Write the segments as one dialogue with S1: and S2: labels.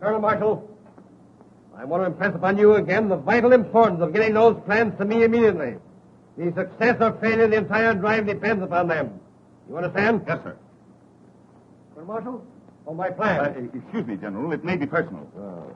S1: Colonel Marshall, I want to impress upon you again the vital importance of getting those plans to me immediately. The success or failure of the entire drive depends upon them. You understand?
S2: Yes, sir.
S1: Colonel Marshall, on my plan.
S2: Excuse me, General. It may be personal.
S1: Oh.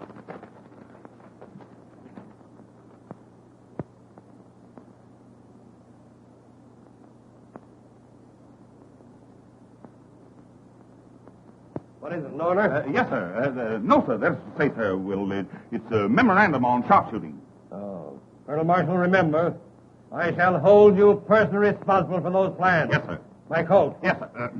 S1: What is it, an order?
S2: Yes, sir. No, sir. That's to say, sir, it's a memorandum on sharpshooting.
S1: Oh. Colonel Marshall, remember, I shall hold you personally responsible for those plans.
S2: Yes, sir.
S1: My coat.
S2: Yes, sir.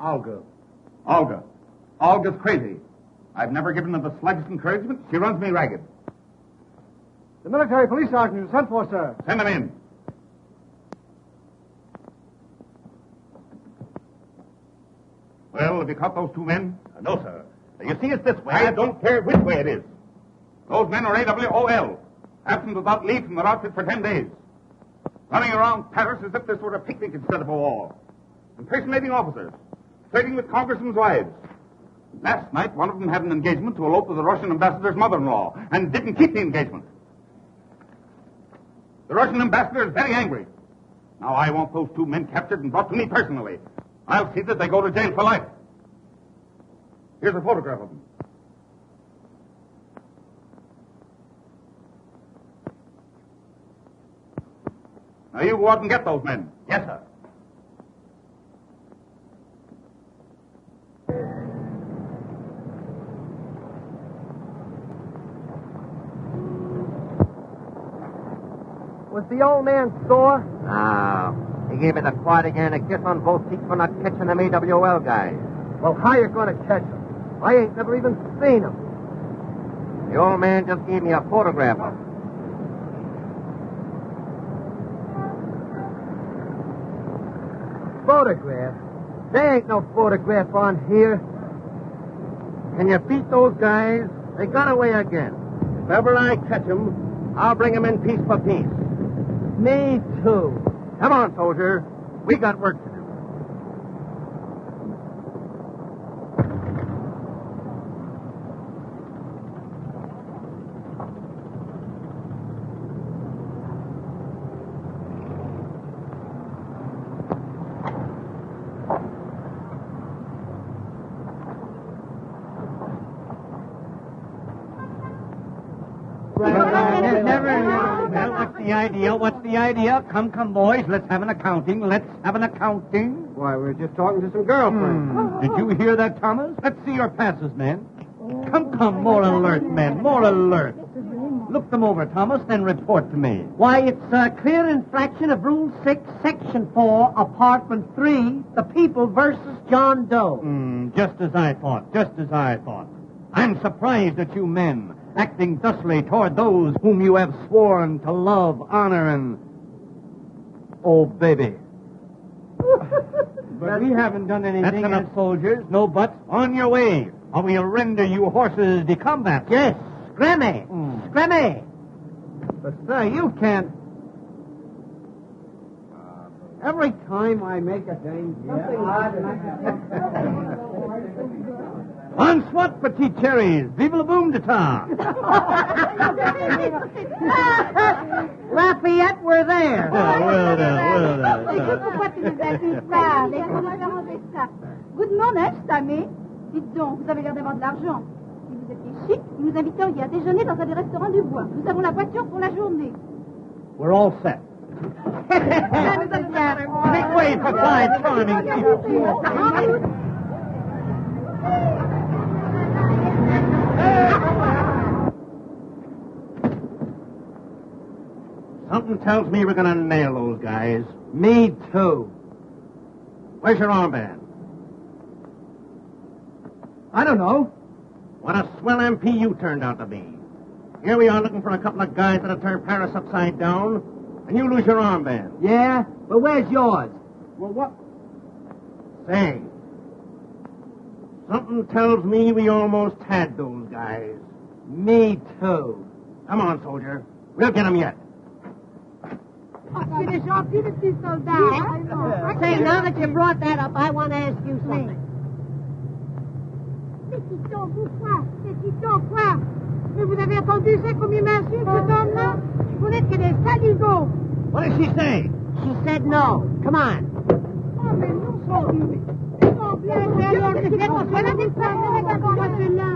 S2: Olga. Olga's crazy. I've never given her the slightest encouragement. She runs me ragged.
S3: The military police sergeant is sent for, sir.
S2: Send him in. Well, have you caught those two men?
S1: No, sir. You see, it's this way.
S2: I don't care which way it is. Those men are AWOL. Absent without leave from their outfit for 10 days. Running around Paris as if this were a picnic instead of a war. Impersonating officers. Flirting with congressmen's wives. Last night, one of them had an engagement to elope with the Russian ambassador's mother-in-law and didn't keep the engagement. The Russian ambassador is very angry. Now, I want those two men captured and brought to me personally. I'll see that they go to jail for life. Here's a photograph of them. Now, you go out and get those men.
S1: Yes, sir.
S3: Was the old man sore?
S4: No. He gave me the quad again a kiss on both cheeks for not catching them AWL guys.
S3: Well, how you going to catch him? I ain't never even seen him.
S4: The old man just gave me a photograph of him.
S3: Photograph? There ain't no photograph on here.
S4: Can you beat those guys? They got away again. If ever I catch them, I'll bring them in piece for piece.
S3: Me too.
S4: Come on, soldier. We got work to do.
S5: What's the idea? Come, boys. Let's have an accounting.
S3: Why, we're just talking to some girlfriends.
S5: Did you hear that, Thomas? Let's see your passes, men. Come, more alert, men, more alert. Look them over, Thomas, then report to me.
S6: Why, it's a clear infraction of Rule 6, Section 4, Apartment 3, the people versus John Doe.
S5: Just as I thought. I'm surprised at you men, acting thusly toward those whom you have sworn to love, honor, and... Oh, baby.
S6: But we haven't done anything.
S5: That's enough, soldiers. No buts. On your way, or we'll render you horses de combat.
S6: Yes, scrammy. Scrammy.
S3: But, sir, you can't... Every time I make a thing...
S5: On swat, petite cherries. Vive le boom de ta.
S6: Lafayette, we're there.
S5: Well done.
S7: Pourquoi tu nous as dit ça? Comment arranger ça? Vous demandez, Samé? Dites donc, vous avez l'air d'avoir de l'argent. Si vous étiez chic, vous nous inviteriez à déjeuner dans un des restaurants du bois. Nous avons la voiture pour la journée.
S5: We're all set. Make way for five charming people. Something tells me we're going to nail those guys.
S6: Me too.
S5: Where's your armband?
S6: I don't know.
S5: What a swell MP you turned out to be. Here we are looking for a couple of guys that'll turn Paris upside down, and you lose your armband.
S6: Yeah? But where's yours?
S5: Well, what? Say, something tells me we almost had those guys.
S6: Me too.
S4: Come on, soldier. We'll get him yet.
S7: C'est des gentils, les petits soldats.
S6: Say, now that you brought that up, I want to ask you something.
S7: Mais qui sont vous quoi? Mais qui sont quoi? Mais vous avez entendu ça comme il m'insulte, cet homme-là? Vous n'êtes que des saligots.
S5: What did she say?
S6: She said no. Come on.
S7: Oh, mais nous sommes...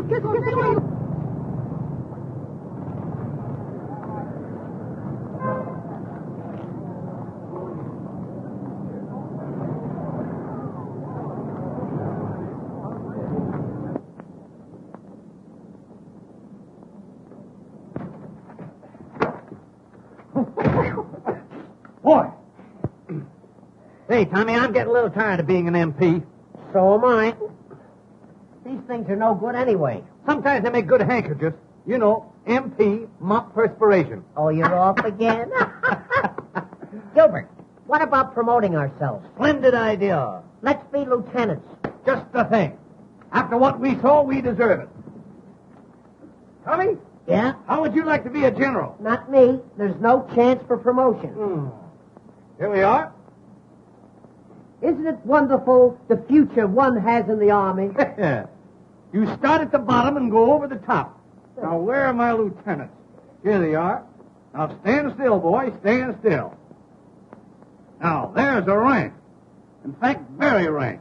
S7: Qu'est-ce que c'est?
S5: Boy! Hey, Tommy, I'm getting a little tired of being an MP.
S6: So am I. These things are no good anyway.
S5: Sometimes they make good handkerchiefs. You know, MP, mop perspiration.
S6: Oh, you're off again? Gilbert, what about promoting ourselves?
S5: Splendid idea.
S6: Let's be lieutenants.
S5: Just the thing. After what we saw, we deserve it. Tommy,
S6: Yeah?
S5: how would you like to be a general?
S6: Not me. There's no chance for promotion.
S5: Here we are.
S6: Isn't it wonderful the future one has in the Army?
S5: You start at the bottom and go over the top. Now, where are my lieutenants? Here they are. Now, stand still, boy. Stand still. Now, there's a rank. In fact, very rank.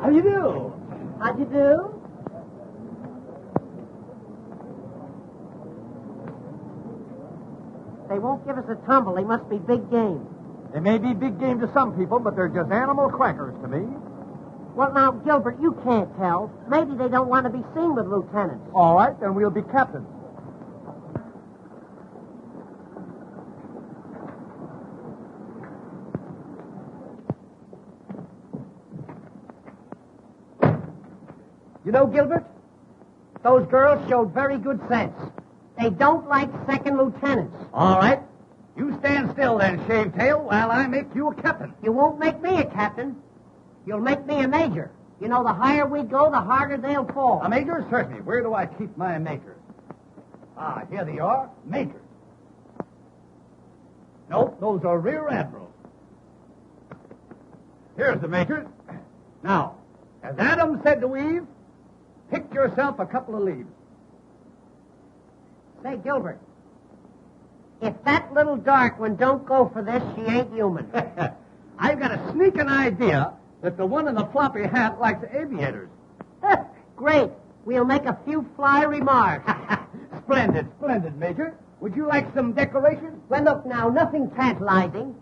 S5: How do you do?
S6: How'd you do? They won't give us a tumble. They must be big game.
S5: They may be big game to some people, but they're just animal crackers to me.
S6: Well, now, Gilbert, you can't tell. Maybe they don't want to be seen with lieutenants.
S5: All right, then we'll be captains.
S6: You know, Gilbert, those girls showed very good sense. They don't like second lieutenants.
S5: All right. You stand still then, Shavetail, while I make you a captain.
S6: You won't make me a captain. You'll make me a major. You know, the higher we go, the harder they'll fall.
S5: A major? Certainly. Where do I keep my majors? Ah, here they are. Majors. Nope, those are rear admirals. Here's the majors. Now, as Adam said to Eve, pick yourself a couple of leaves.
S6: Say, Gilbert, if that little dark one don't go for this, she ain't human.
S5: I've got a sneaking idea that the one in the floppy hat likes aviators.
S6: Great. We'll make a few fly remarks.
S5: Splendid, splendid, Major. Would you like some decorations?
S6: Well, look now, nothing tantalizing.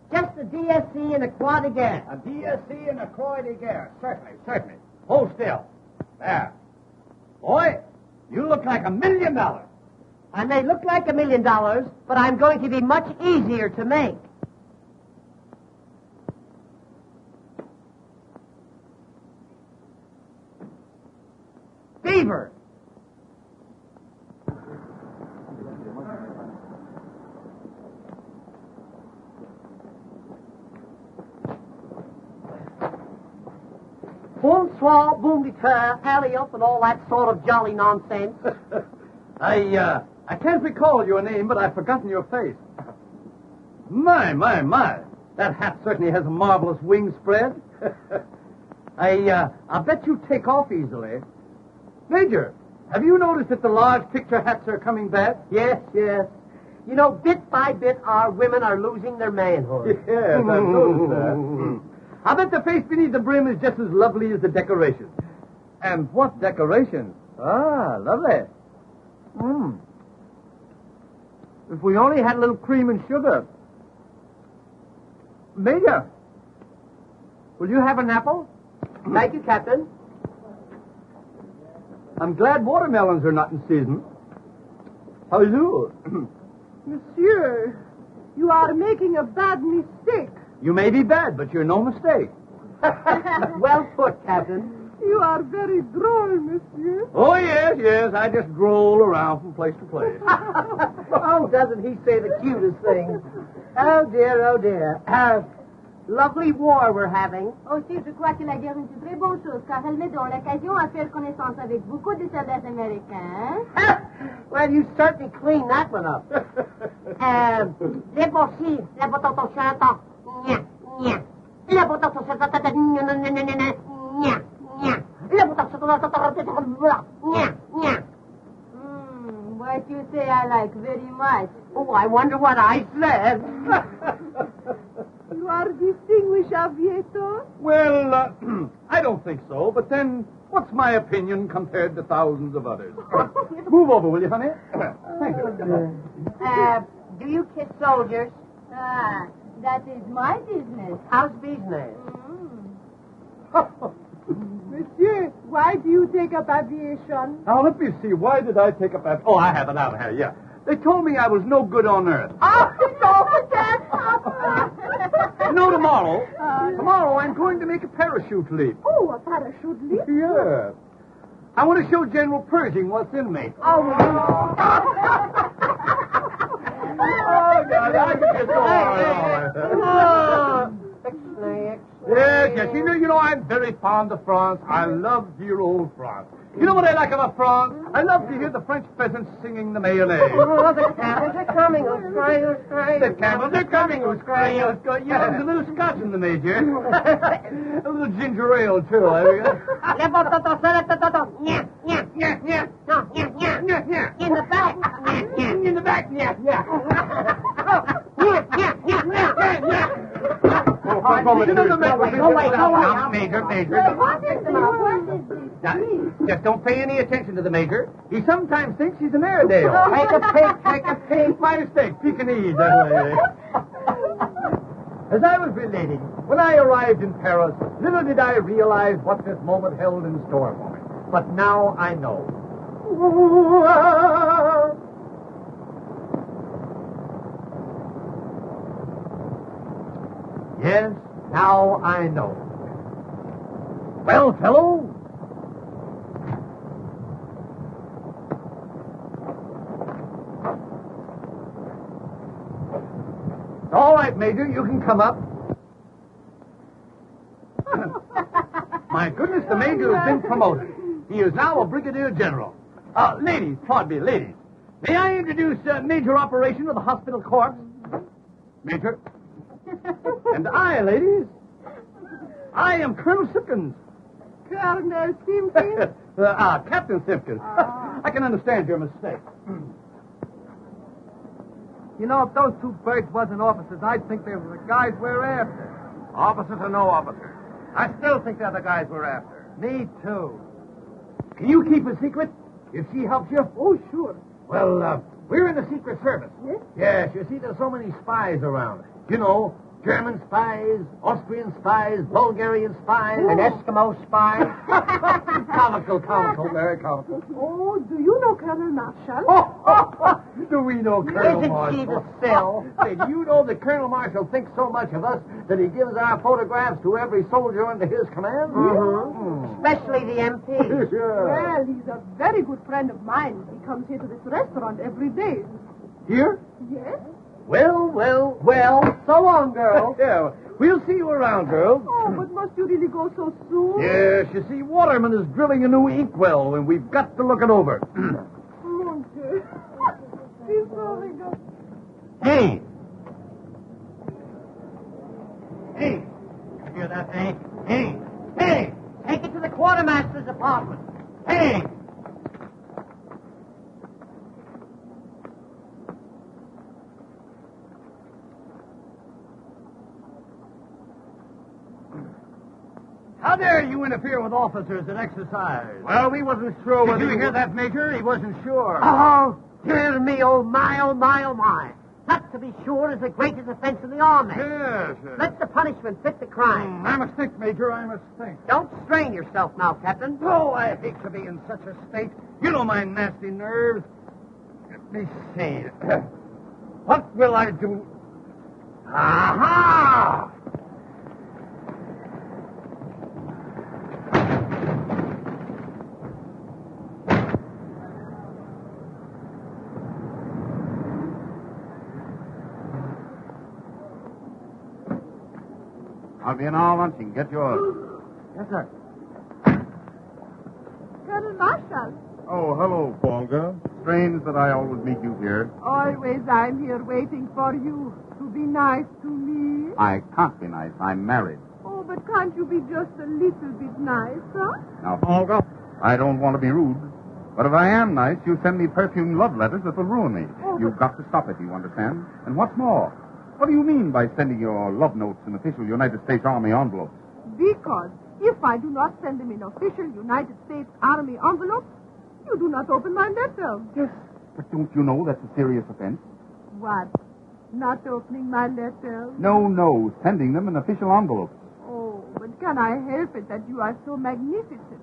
S6: Just a DSC and a croix de guerre.
S5: A DSC and a croix de guerre. Certainly, certainly. Hold still. There. Boy, you look like $1 million.
S6: I may look like $1 million, but I'm going to be much easier to make. Beaver. Bonsoir, boom de terre, alley up, and all that sort of jolly nonsense.
S5: I can't recall your name, but I've forgotten your face. My. That hat certainly has a marvelous wing spread. I bet you take off easily. Major, have you noticed that the large picture hats are coming back?
S6: Yes. You know, bit by bit, our women are losing their manhood.
S5: Yes, I've noticed that. I bet the face beneath the brim is just as lovely as the decorations. And what decorations? Ah, lovely. If we only had a little cream and sugar. Major, will you have an apple?
S6: Thank you, Captain.
S5: I'm glad watermelons are not in season. How do you do?
S7: Monsieur, you are making a bad mistake.
S5: You may be bad, but you're no mistake.
S6: Well put, Captain.
S7: You are very droll, monsieur.
S5: Oh, yes. I just stroll around from place to place.
S6: Oh, doesn't he say the cutest thing? Oh, dear. Lovely war we're having.
S7: Aussi, je crois que la guerre est une très bonne chose, car elle me donne l'occasion à faire connaissance avec beaucoup de soldats américains.
S6: Well, you certainly cleaned that one up. Les boursiers, la bouton au chanton. Nya, nya. La bouton au chanton. Nya, nya, nya. La bouton au chanton. Nya, nya.
S7: What you say I like very much.
S6: Oh, I wonder what I said.
S7: You are distinguished aviator?
S5: Well, I don't think so, but then what's my opinion compared to thousands of others? Move over, will you, honey? Thank you.
S6: Do you kiss soldiers?
S7: Ah, that is my business.
S6: How's business?
S7: Monsieur, why do you take up aviation?
S5: Now, let me see. Why did I take up that? Oh, I have it out here, yeah. They told me I was no good on Earth.
S7: Oh, don't forget.
S5: You know, tomorrow I'm going to make a parachute leap.
S7: Oh, a parachute leap?
S5: Yeah. I want to show General Pershing what's in me.
S7: Oh,
S5: Oh, God, I can just go on. Yes. You know, I'm very fond of France. I love dear old France. You know what I like about France? I love to hear the French peasants singing the Mayonnaise.
S6: Oh, the camels are coming. Who's crying? Who's crying?
S5: The camels are coming. Who's crying? Who's crying? Yeah, there's a little scotch in the Major. A little ginger ale, too.
S6: In the back.
S5: In the back, yeah. Major. Just don't pay any attention to the Major. He sometimes thinks he's an Airedale. Take a pig. My mistake, Pekingese. As I was relating, when I arrived in Paris, little did I realize what this moment held in store for me. But now I know. Yes, now I know. Well, fellow? All right, Major, you can come up. My goodness, the Major has been promoted. He is now a Brigadier General. Ladies, pardon me, ladies. May I introduce Major Operation of the Hospital Corps? Major? And I, ladies, I am Colonel Simpkins.
S7: Colonel Simpkins?
S5: Captain Simpkins. I can understand your mistake.
S3: You know, if those two birds wasn't officers, I'd think they were the guys we're after.
S4: Officers or no officers? I still think they're the guys we're after.
S3: Me too.
S5: Can you keep a secret if she helps you?
S3: Oh, sure.
S5: Well, we're in the Secret Service.
S7: Yes?
S5: Yes, you see, there's so many spies around. You know, German spies, Austrian spies, Bulgarian spies.
S6: An Eskimo spy.
S5: Comical, very comical.
S7: Oh, do you know Colonel Marshall?
S5: Do we know Colonel
S6: Isn't
S5: Marshall?
S6: she the cell?
S5: Say, do you know that Colonel Marshall thinks so much of us that he gives our photographs to every soldier under his command?
S6: Especially the MP.
S7: Well, he's a very good friend of mine. He comes here to this restaurant every day.
S5: Here?
S7: Yes?
S5: Well.
S6: So long, girl.
S5: Yeah, we'll see you around, girls.
S7: Oh, but must you really go so soon?
S5: Yes, you see, Waterman is drilling a new inkwell, and we've got to look it over.
S7: Mon Dieu. He's so good.
S5: Hey! Hey! You hear that, hey? Hey!
S6: Take it to the quartermaster's apartment.
S5: Hey! How dare you interfere with officers at exercise?
S4: Well, we wasn't sure
S5: Did you hear that, Major? He wasn't sure.
S6: Oh, dear me, oh my, oh my, oh my. That, to be sure, is the greatest offense in the army.
S5: Yes.
S6: Let the punishment fit the crime.
S5: I must think, Major, I must think.
S6: Don't strain yourself now, Captain.
S5: Oh, I hate to be in such a state. You know my nasty nerves. Let me see. What will I do? Aha!
S2: I'll be in all lunching. Get yours.
S3: Yes, sir.
S8: Colonel Marshall.
S2: Oh, hello, Folga. Strange that I always meet you here.
S8: Always I'm here waiting for you to be nice to me.
S2: I can't be nice. I'm married.
S8: Oh, but can't you be just a little bit nice, huh?
S2: Now, Folga, I don't want to be rude, but if I am nice, you send me perfumed love letters that will ruin me.
S8: Oh,
S2: You've got to stop it, you understand? And what's more, what do you mean by sending your love notes in official United States Army envelopes?
S8: Because if I do not send them in official United States Army envelopes, you do not open my letter.
S2: Yes. But don't you know that's a serious offense?
S8: What? Not opening my letter?
S2: No, sending them in official envelopes.
S8: Oh, but can I help it that you are so magnificent?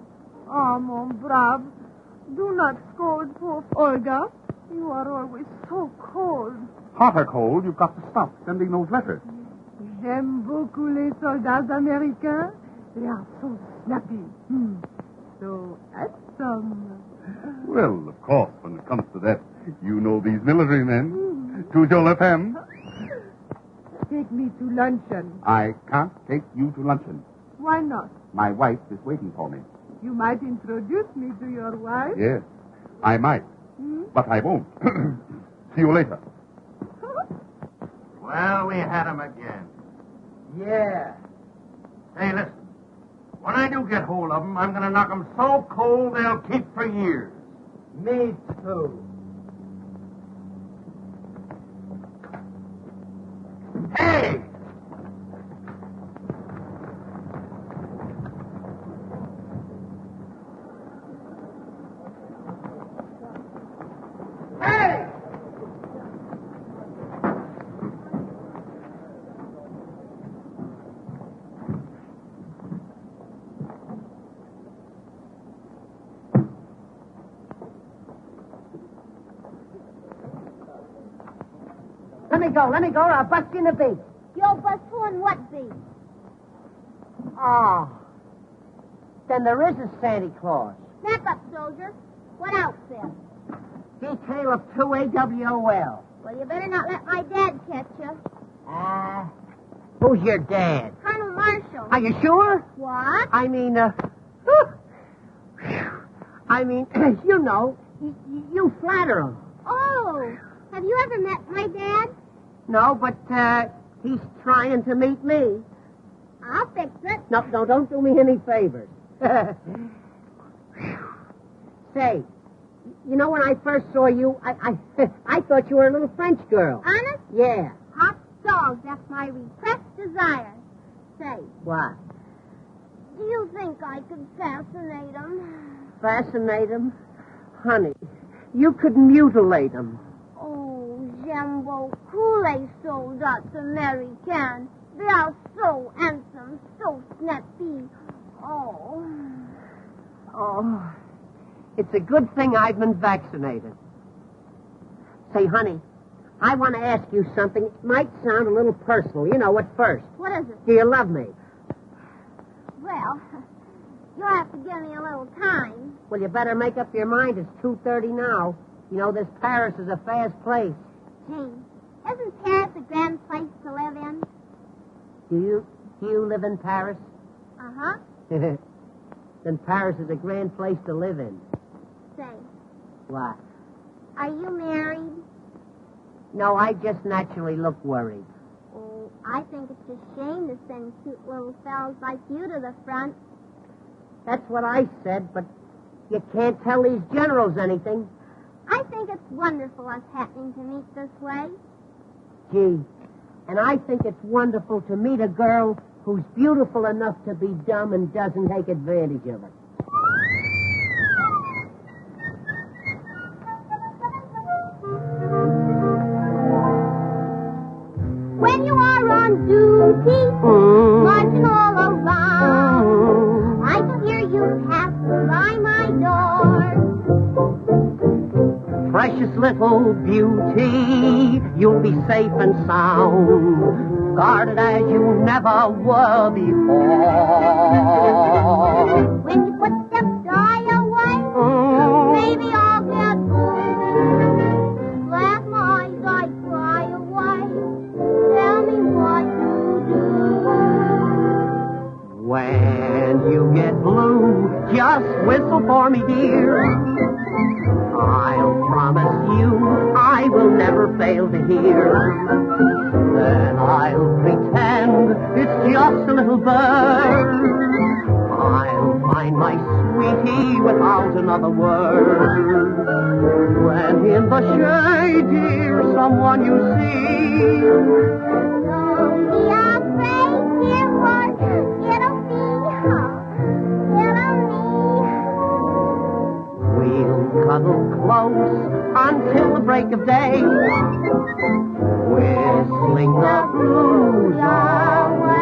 S8: Oh, mon brave. Do not scold poor Olga. You are always so cold.
S2: Hot or cold, you've got to stop sending those letters.
S8: J'aime beaucoup les soldats américains. They are so snappy. So handsome.
S2: Well, of course, when it comes to that, you know these military men. Toujours la femme.
S8: Take me to luncheon.
S2: I can't take you to luncheon.
S8: Why not?
S2: My wife is waiting for me.
S8: You might introduce me to your wife.
S2: Yes, I might, but I won't. See you later.
S1: Well, we had him again.
S3: Yeah.
S1: Hey, listen. When I do get hold of them, I'm going to knock them so cold they'll keep for years.
S3: Me too.
S1: Hey! Hey!
S6: Let me go, or I'll bust you in the beak.
S7: You'll bust who and what be?
S6: Oh. Then there is a Santa Claus.
S7: Snap up, soldier. What outfit?
S6: Detail of 2 AWOL.
S7: Well, you better not let my dad catch you.
S6: Who's your dad?
S7: Colonel Marshall.
S6: Are you sure?
S7: What?
S6: I mean, you know, you flatter him.
S7: Oh, have you ever met my dad?
S6: No, but, he's trying to meet me.
S7: I'll fix it.
S6: No, don't do me any favors. Say, you know, when I first saw you, I thought you were a little French girl.
S7: Honest?
S6: Yeah.
S7: Hot dogs, that's my repressed desire. Say,
S6: What?
S7: do you think I could fascinate him?
S6: Fascinate him? Honey, you could mutilate him.
S7: Oh, j'aime beaucoup les soldats américains. They are so handsome, so snappy. Oh.
S6: Oh, it's a good thing I've been vaccinated. Say, honey, I want to ask you something. It might sound a little personal, you know, at first.
S7: What is it?
S6: Do you love me?
S7: Well, you'll have to give me a little time.
S6: Well, you better make up your mind. It's 2:30 now. You know, this Paris is a fast place.
S7: Gee, isn't Paris a grand place to live in?
S6: Do you live in Paris?
S7: Uh-huh.
S6: Then Paris is a grand place to live in.
S7: Say,
S6: What?
S7: are you married?
S6: No, I just naturally look worried.
S7: Oh, I think it's a shame to send cute little fellows like you to the front.
S6: That's what I said, but you can't tell these generals anything.
S7: I think it's wonderful us happening to meet this way.
S6: Gee, and I think it's wonderful to meet a girl who's beautiful enough to be dumb and doesn't take advantage of it.
S7: When you are on duty, marching all around, I can hear you pass by my door.
S6: Precious little beauty, you'll be safe and sound, guarded as you never were before.
S7: When your footsteps die away, maybe I'll get blue. Last night I cry away. Tell me what to do.
S6: just whistle for me, dear. I'll promise you I will never fail to hear. Then I'll pretend it's just a little bird. I'll find my sweetie without another word. When in the shade, dear, someone you see.
S9: Don't be afraid, dear one. It'll be me.
S6: We'll cuddle close until the break of day, whistling the blues away.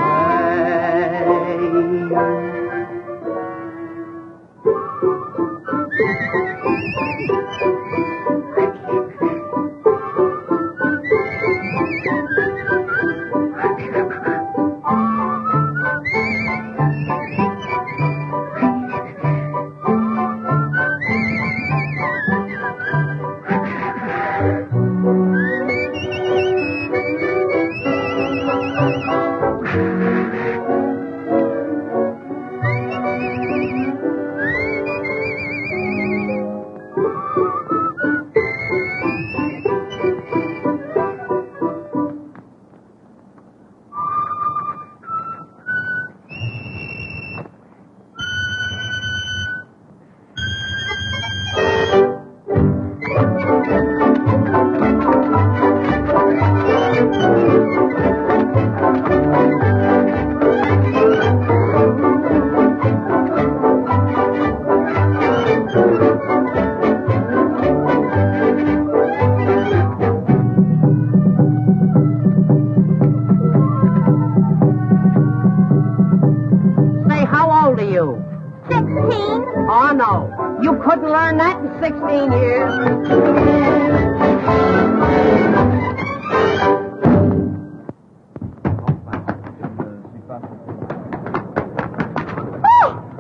S6: Oh, no. You couldn't learn that in 16 years.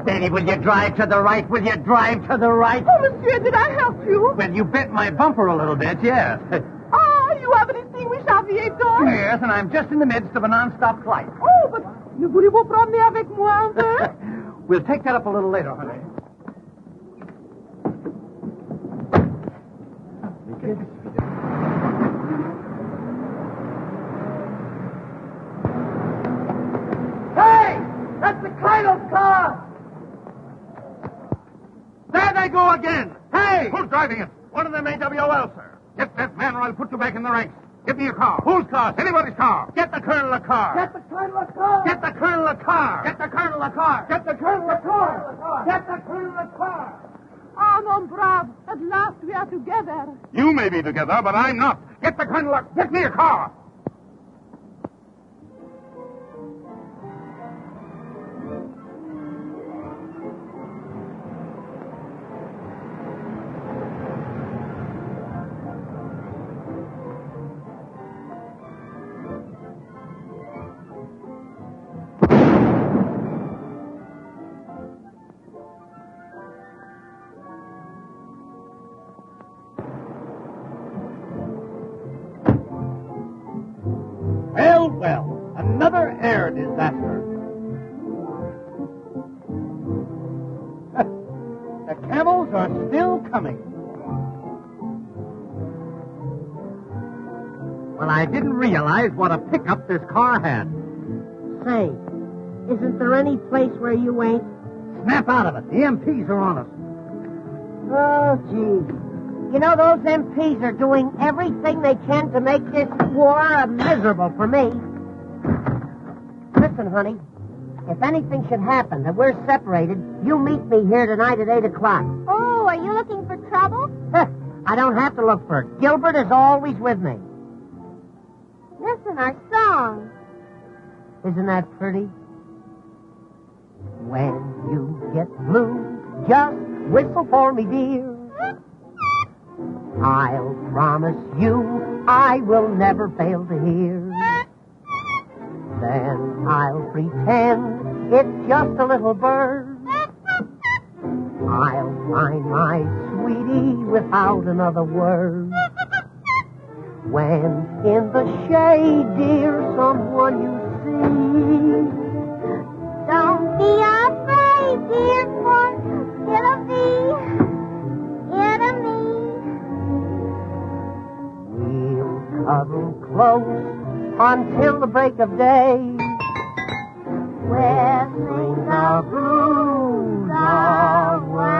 S6: Danny, will you drive to the right? Will you drive to the right?
S8: Oh, monsieur, did I help you?
S5: Well, you bent my bumper a little bit, yes.
S8: Ah, you haven't extinguished aviator?
S5: Yes, and I'm just in the midst of a non-stop flight.
S8: Oh, but ne voulez-vous promener avec moi un peu?
S5: We'll take that up a little later, honey.
S3: Hey! That's the Cradle's car!
S5: There they go again! Hey!
S2: Who's driving it?
S5: One of them AWL, sir.
S2: Get that man or I'll put you back in the ranks. Get me a car.
S5: Whose car?
S2: Anybody's car.
S5: Get the colonel a car.
S3: Get the Colonel a car!
S5: Get the colonel a car. Get the colonel a car.
S3: Get the Colonel a car! Get the Colonel a car!
S8: Ah, mon brave, at last we are together.
S2: You may be together, but I'm not. Get the colonel a... Get me a car.
S5: Well, another air disaster. The camels are still coming. Well, I didn't realize what a pickup this car had.
S6: Say, isn't there any place where you ain't?
S5: Snap out of it. The MPs are on us.
S6: Oh, gee. You know, those MPs are doing everything they can to make this war miserable for me. Listen, honey, if anything should happen and we're separated, you meet me here tonight at 8 o'clock.
S9: Oh, are you looking for trouble?
S6: I don't have to look for it. Gilbert is always with me.
S9: Listen, our song.
S6: Isn't that pretty? When you get blue, just whistle for me, dear. I'll promise you I will never fail to hear. Then I'll pretend it's just a little bird. I'll find my sweetie without another word. When in the shade, dear, someone you see.
S9: Don't be afraid, dear one.
S6: huddle close until the break of day. Whistling the blues away.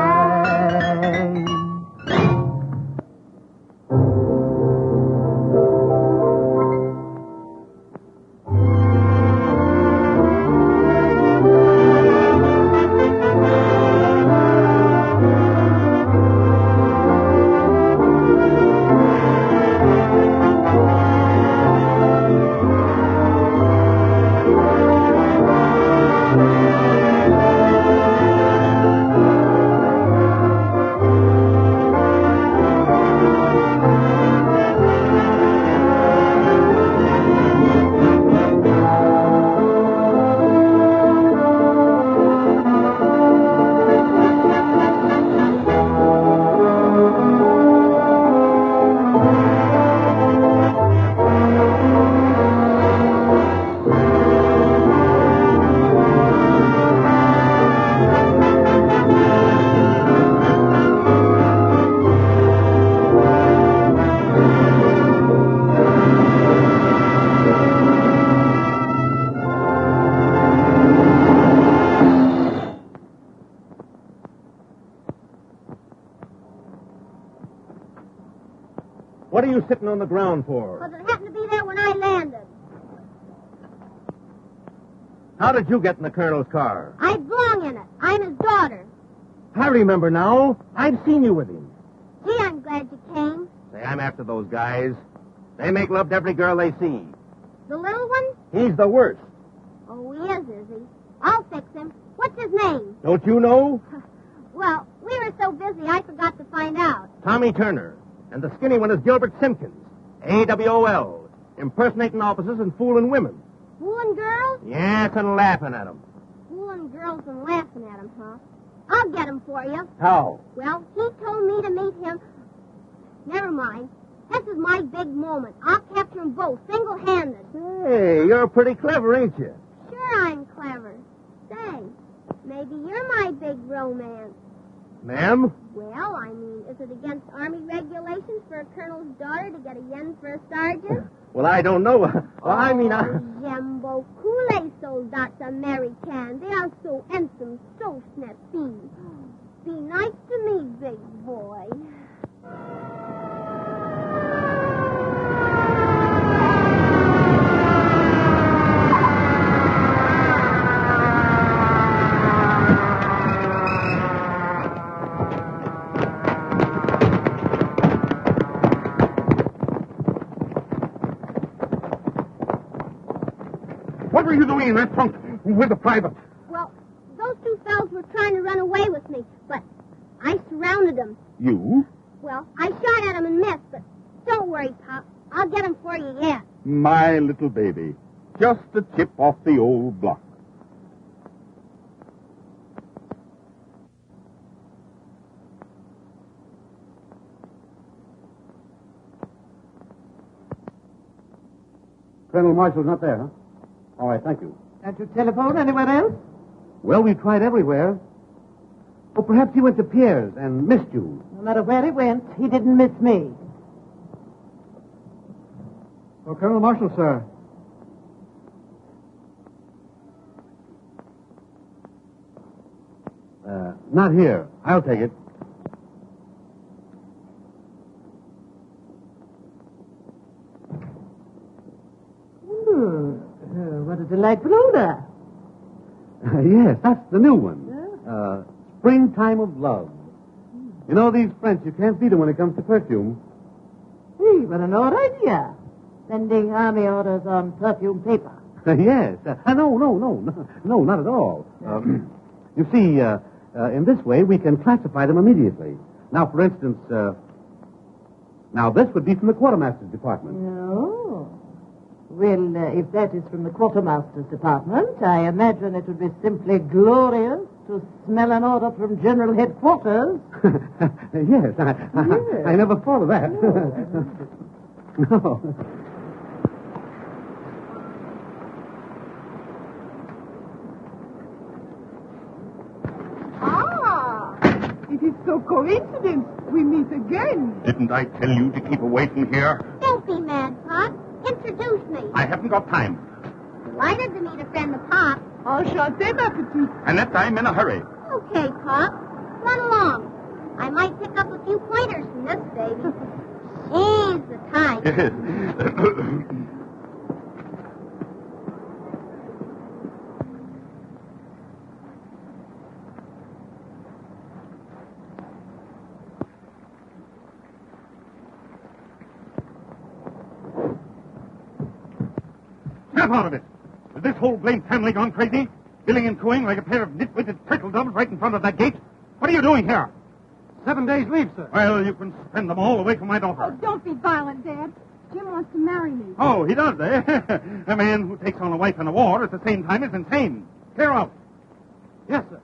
S4: What are you sitting on the ground for?
S9: Because it happened to be there when I landed.
S4: How did you get in the colonel's car?
S9: I belong in it. I'm his daughter.
S4: I remember now. I've seen you with him.
S9: Gee, I'm glad you came.
S4: Say, I'm after those guys. They make love to every girl they see.
S9: The little one?
S4: He's the worst.
S9: Oh, he is he? I'll fix him. What's his name?
S4: Don't you know?
S9: Well, we were so busy I forgot to find out.
S4: Tommy Turner. And the skinny one is Gilbert Simpkins. AWOL. Impersonating officers and fooling women.
S9: Fooling girls?
S4: Yes, and laughing at them.
S9: Fooling girls and laughing at him, huh? I'll get him for you.
S4: How?
S9: Well, he told me to meet him. Never mind. This is my big moment. I'll capture them both, single-handed.
S4: Hey, you're pretty clever, ain't you?
S9: Sure I'm clever. Say, maybe you're my big romance.
S4: Ma'am?
S9: Well, I mean, is it against Army regulations for a colonel's daughter to get a yen for a sergeant?
S4: Well, I don't know. Well, I mean,
S9: J'aime beaucoup les soldats Americans. They are so handsome, so snappy. Be nice to me, big boy.
S2: What were you doing in that trunk with the private?
S9: Well, those two fellows were trying to run away with me, but I surrounded them.
S2: You?
S9: Well, I shot at them and missed, but don't worry, Pop. I'll get them for you yet.
S2: My little baby. Just a chip off the old block.
S4: Colonel Marshall's not there, huh? All right, thank you.
S6: Can't you telephone anywhere else?
S4: Well, we tried everywhere. Well, perhaps he went to Pierre's and missed you.
S6: No matter where he went, he didn't miss me.
S4: Well, Colonel Marshall, sir. Not here. I'll take it.
S6: What a delightful odor.
S4: Yes, that's the new one. Springtime of Love. You know, these French, you can't beat them when it comes to perfume.
S6: Gee, what an odd idea. Sending army orders on perfume paper.
S4: Yes. No, not at all. You see, in this way, we can classify them immediately. Now, for instance, now this would be from the quartermaster's department.
S6: Oh. Well, if that is from the quartermaster's department, I imagine it would be simply glorious to smell an order from General Headquarters.
S4: Yes, I never thought of that. No.
S8: It is so coincidence. We meet again.
S2: Didn't I tell you to keep away from here?
S9: Don't be mad, Pop.
S2: I haven't got time.
S9: Delighted to meet a friend of Pop.
S8: Enchanté, ma petite.
S2: Annette, I'm in a hurry.
S9: Okay, Pop. Run along. I might pick up a few pointers from this baby. She's the type.
S2: Snap out of it. Is this whole blamed family gone crazy? Billing and cooing like a pair of nitwitted turtle doves right in front of that gate? What are you doing here?
S3: 7 days leave, sir.
S2: Well, you can spend them all away from my daughter.
S7: Oh, don't be violent, Dad. Jim wants to marry me.
S2: Oh, he does, eh? A man who takes on a wife in a war at the same time is insane. Clear out.
S3: Yes, sir.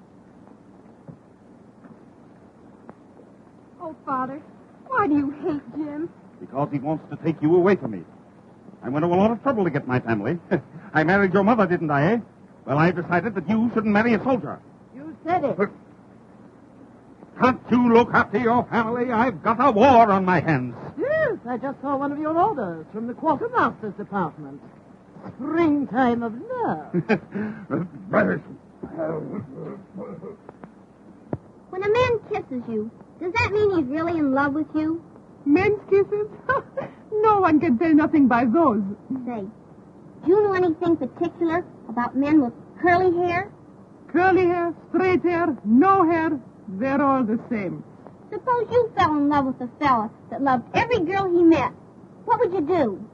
S7: Oh, Father, why do you hate Jim?
S2: Because he wants to take you away from me. I went to a lot of trouble to get my family. I married your mother, didn't I, eh? Well, I've decided that you shouldn't marry a soldier.
S6: You said it.
S2: Can't you look after your family? I've got a war on my hands.
S6: Yes, I just saw one of your orders from the quartermaster's department. Springtime of love.
S9: When a man kisses you, does that mean he's really in love with you?
S8: Men's kisses? No one can tell nothing by those.
S9: Say, do you know anything particular about men with curly hair?
S8: Curly hair, straight hair, no hair, they're all the same.
S9: Suppose you fell in love with a fella that loved every girl he met. What would you do?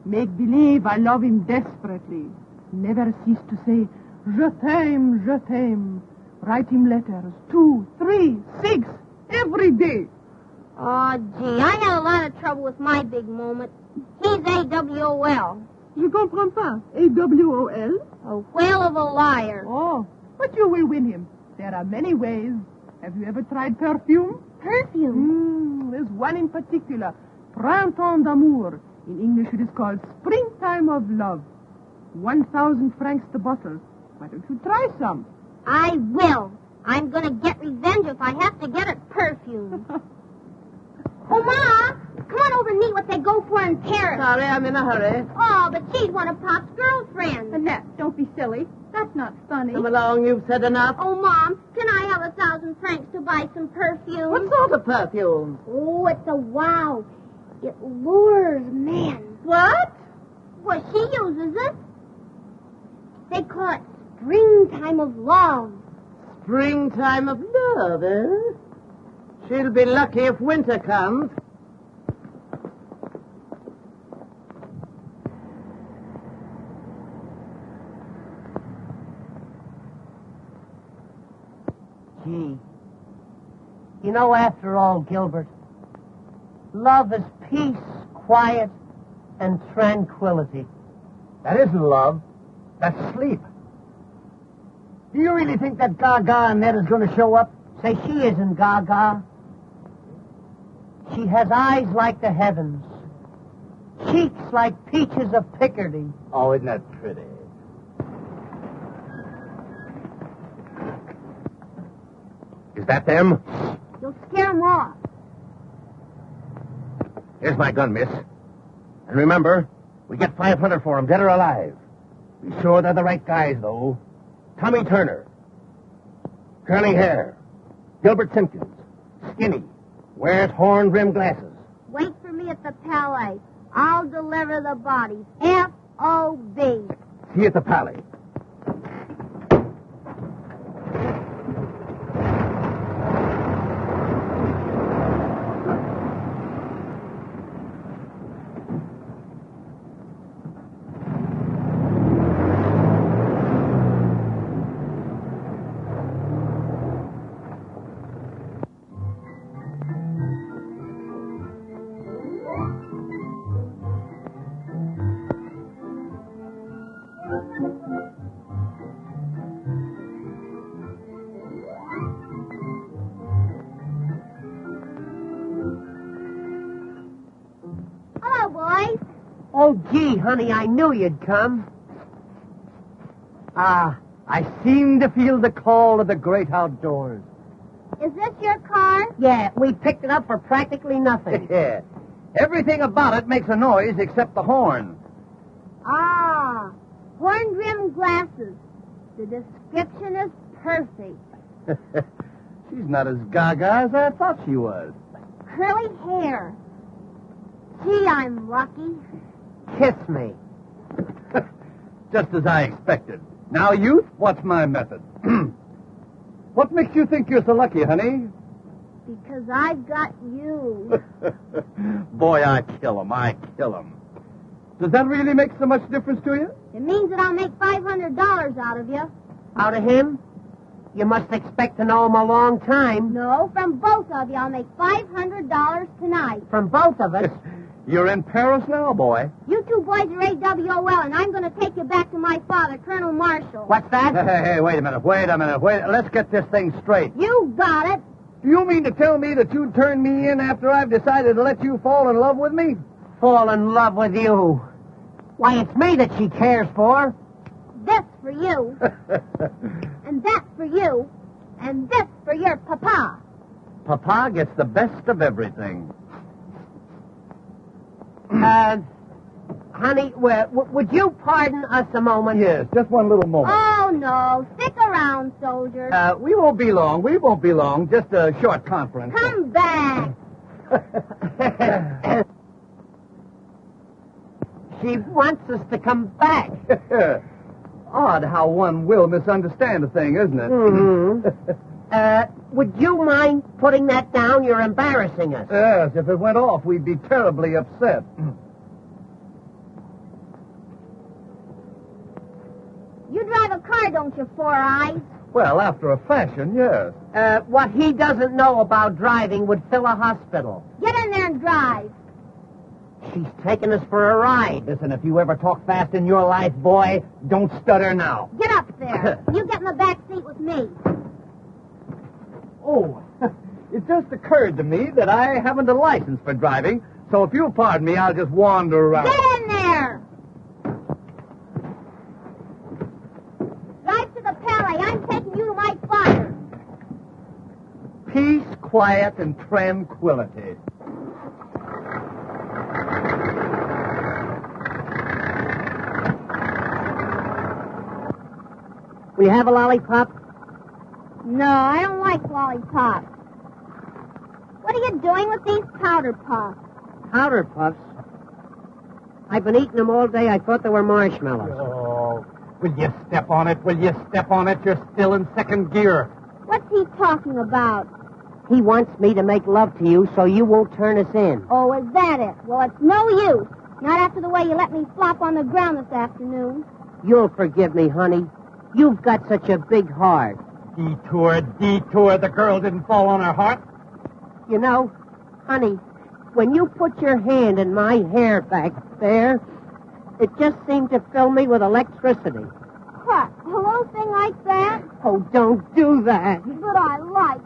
S8: Make believe I love him desperately. Never cease to say, je t'aime, je t'aime. Write him letters, 2, 3, 6, every day.
S9: Oh, gee, I had a lot of trouble with my big moment. He's AWOL.
S8: Je comprends pas. AWOL?
S9: A whale of a liar.
S8: Oh, but you will win him. There are many ways. Have you ever tried perfume?
S9: Perfume?
S8: There's one in particular. Printemps d'amour. In English it is called Springtime of Love. 1,000 francs the bottle. Why don't you try some?
S9: I will. I'm going to get revenge if I have to get it perfume. Oh, Ma, come on over and meet what they go for in Paris.
S6: Sorry, I'm in a hurry.
S9: Oh, but she's one of Pop's girlfriends.
S7: Annette, don't be silly. That's not funny.
S6: Come along, you've said enough.
S9: Oh, Mom, can I have 1,000 francs to buy some perfume?
S6: What sort of perfume?
S9: Oh, it's a wow. It lures men.
S6: What?
S9: Well, she uses it. They call it springtime of love.
S6: Springtime of love, eh? She'll be lucky if winter comes. Gee. You know, after all, Gilbert, love is peace, quiet, and tranquility.
S3: That isn't love. That's sleep. Do you really think that Gaga Annette is going to show up?
S6: Say, she isn't Gaga. She has eyes like the heavens, cheeks like peaches of Picardy.
S3: Oh, isn't that pretty?
S1: Is that them?
S9: You'll scare them off.
S1: Here's my gun, miss. And remember, we get 500 for them, dead or alive. Be sure they're the right guys, though. Tommy Turner. Curly hair. Gilbert Simpkins. Skinny. Wears horn-rimmed glasses.
S9: Wait for me at the Palais. I'll deliver the bodies. F.O.B.
S1: See you at the Palais.
S9: Hello, boys.
S6: Oh, gee, honey, I knew you'd come. Ah, I seem to feel the call of the great outdoors.
S9: Is this your car?
S6: Yeah, we picked it up for practically nothing.
S3: Yeah. Everything about it makes a noise except the horn.
S9: Ah, horn-rimmed glasses. The description is perfect.
S3: She's not as gaga as I thought she was.
S9: Curly hair. Gee, I'm lucky.
S3: Kiss me. Just as I expected. Now, youth, what's my method? What makes you think you're so lucky, honey?
S9: Because I've got you.
S3: Boy, I kill him. Does that really make so much difference to you?
S9: It means that I'll make $500 out of you.
S6: Out of him? You must expect to know him a long time.
S9: No, from both of you, I'll make $500 tonight.
S6: From both of us.
S3: You're in Paris now, boy.
S9: You two boys are AWOL, and I'm going to take you back to my father, Colonel Marshall.
S6: What's that?
S3: Hey, wait a minute. Let's get this thing straight.
S9: You got it.
S3: Do you mean to tell me that you'd turn me in after I've decided to let you fall in love with me?
S6: Fall in love with you. Why, it's me that she cares for.
S9: This for you. And that for you. And this for your papa.
S3: Papa gets the best of everything.
S6: Honey, would you pardon us a moment?
S3: Yes, just one little moment.
S9: Oh, no. Stick around, soldiers.
S3: We won't be long. Just a short conference.
S9: Come back.
S6: She wants us to come back.
S3: Odd how one will misunderstand a thing, isn't it?
S6: Mm-hmm. Would you mind putting that down? You're embarrassing us.
S3: Yes, if it went off, we'd be terribly upset.
S9: You drive a car, don't you, Four Eyes?
S3: Well, after a fashion, yes.
S6: What he doesn't know about driving would fill a hospital.
S9: Get in there and drive.
S6: She's taking us for a ride.
S3: Listen, if you ever talk fast in your life, boy, don't stutter now.
S9: Get up there. You get in the back seat with me.
S3: Oh, it just occurred to me that I haven't a license for driving, so if you'll pardon me, I'll just wander around.
S9: Get in there. Drive to the Palais. I'm taking you to my father.
S3: Peace, quiet, and tranquility.
S6: Will you have a lollipop?
S9: No, I don't like lollipops. What are you doing with these powder puffs?
S6: Powder puffs? I've been eating them all day. I thought they were marshmallows.
S3: Oh, will you step on it? You're still in second gear.
S9: What's he talking about?
S6: He wants me to make love to you so you won't turn us in.
S9: Oh, is that it? Well, it's no use. Not after the way you let me flop on the ground this afternoon.
S6: You'll forgive me, honey. You've got such a big heart.
S3: Detour. The girl didn't fall on her heart.
S6: You know, honey, when you put your hand in my hair back there, it just seemed to fill me with electricity.
S9: What? A little thing like that?
S6: Oh, don't do that.
S9: But I like it.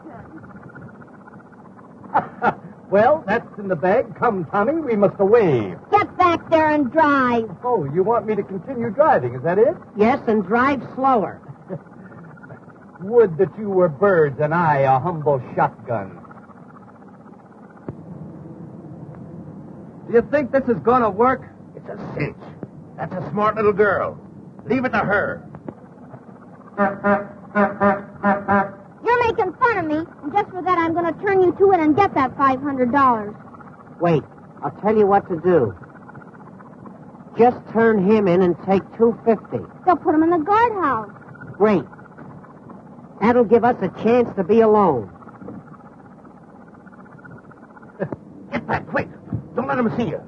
S3: Well, that's in the bag. Come, Tommy, we must away.
S9: Get back there and drive.
S3: Oh, you want me to continue driving, is that it?
S6: Yes, and drive slower.
S3: Would that you were birds and I a humble shotgun. Do you think this is going to work?
S1: It's a cinch. That's a smart little girl. Leave it to her.
S9: You're making fun of me, and just for that I'm going to turn you to it and get that $500.
S6: Wait, I'll tell you what to do. Just turn him in and take $250.
S9: They'll put him in the guardhouse.
S6: Great. That'll give us a chance to be alone.
S1: Get back, quick. Don't let him see you.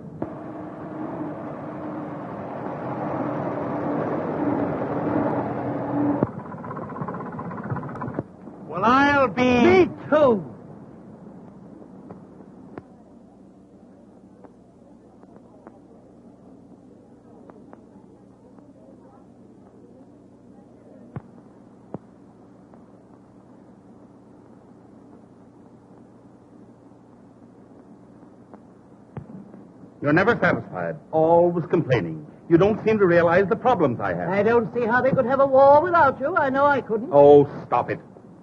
S3: Well, I'll be...
S6: Me too.
S2: You're never satisfied, always complaining. You don't seem to realize the problems I have.
S6: I don't see how they could have a war without you. I know I couldn't.
S2: Oh, stop it.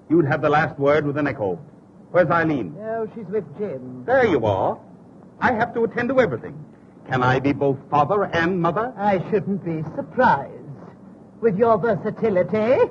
S2: You'd have the last word with an echo. Where's Eileen?
S6: No, she's with Jim.
S2: There you are. I have to attend to everything.
S3: Can I be both father and mother?
S8: I shouldn't be surprised. With your versatility.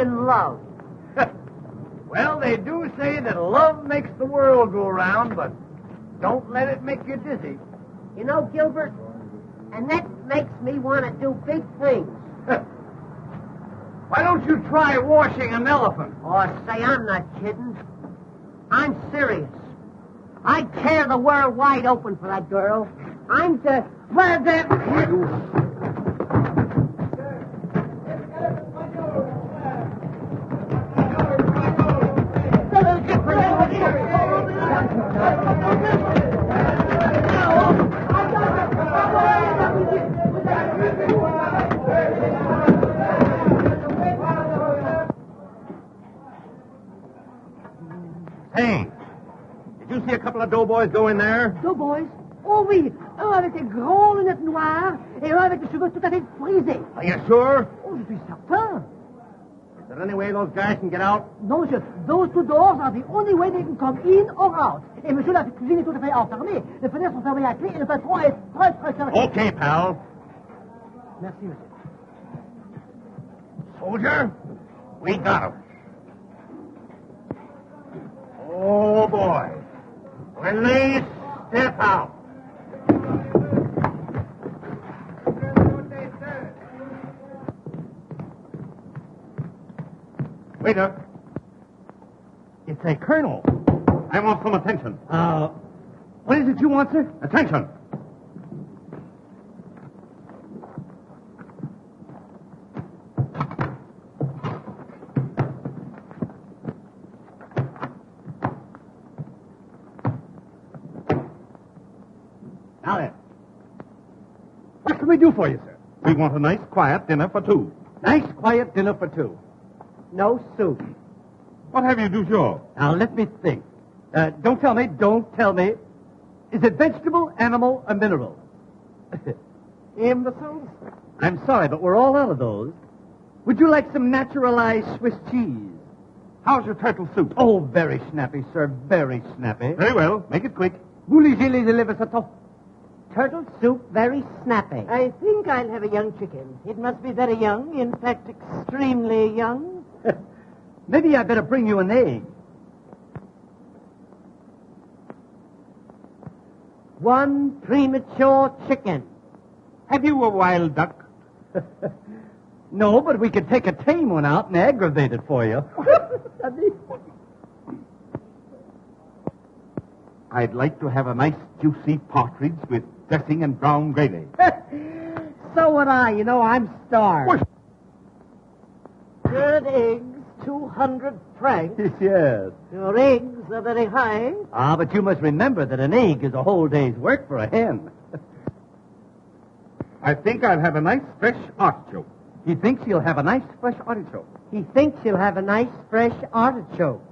S6: Love.
S5: Well, they do say that love makes the world go round, but don't let it make you dizzy.
S6: You know, Gilbert, and that makes me want to do big things.
S5: Why don't you try washing an elephant?
S6: Oh, say, I'm not kidding. I'm serious. I'd tear the world wide open for that girl. I'm the... Well,
S1: Hey, did you see a couple of doughboys go in there?
S8: Doughboys? Oh oui, un avec des grandes lunettes noires et un avec des cheveux tout à fait frisés.
S1: Are you sure?
S8: Oh, je suis certain.
S1: Is there any way those guys can get out?
S8: Non, monsieur, those two doors are the only way they can come in or out. Et monsieur, la cuisine est tout à fait enfermée. Les fenêtres sont fermées à clé et le patron est très carré.
S1: Okay, pal.
S8: Merci, monsieur.
S1: Soldier, we got him. Oh, boy. When they step out. Waiter. It's a colonel. I want some attention.
S5: What is it you want, sir?
S1: Attention. Now then,
S5: What can we do for you, sir?
S1: we want a nice, quiet dinner for two.
S5: Nice, quiet dinner for two.
S8: No soup.
S1: What have you du jour?
S5: Now, let me think. Don't tell me. Is it vegetable, animal, or mineral?
S8: Imbeciles?
S5: I'm sorry, but we're all out of those. Would you like some naturalized Swiss cheese?
S1: How's your turtle soup?
S5: Oh, very snappy, sir, very snappy.
S1: Very well. Make it quick.
S5: Voulez-vous les levassatons?
S6: Turtle soup, very snappy.
S8: I think I'll have a young chicken. It must be very young, in fact, extremely young.
S5: Maybe I'd better bring you an egg.
S6: One premature chicken.
S2: Have you a wild duck?
S3: No, but we could take a tame one out and aggravate it for you.
S2: I'd like to have a nice juicy partridge with dressing and brown gravy.
S6: So would I. You know, I'm starved.
S2: What?
S6: Good eggs, 200 francs.
S3: Yes.
S6: Your eggs are very high.
S3: Ah, but you must remember that an egg is a whole day's work for a hen.
S2: I think I'll have a nice fresh artichoke.
S3: He thinks he'll have a nice fresh artichoke.
S6: He thinks he'll have a nice fresh artichoke.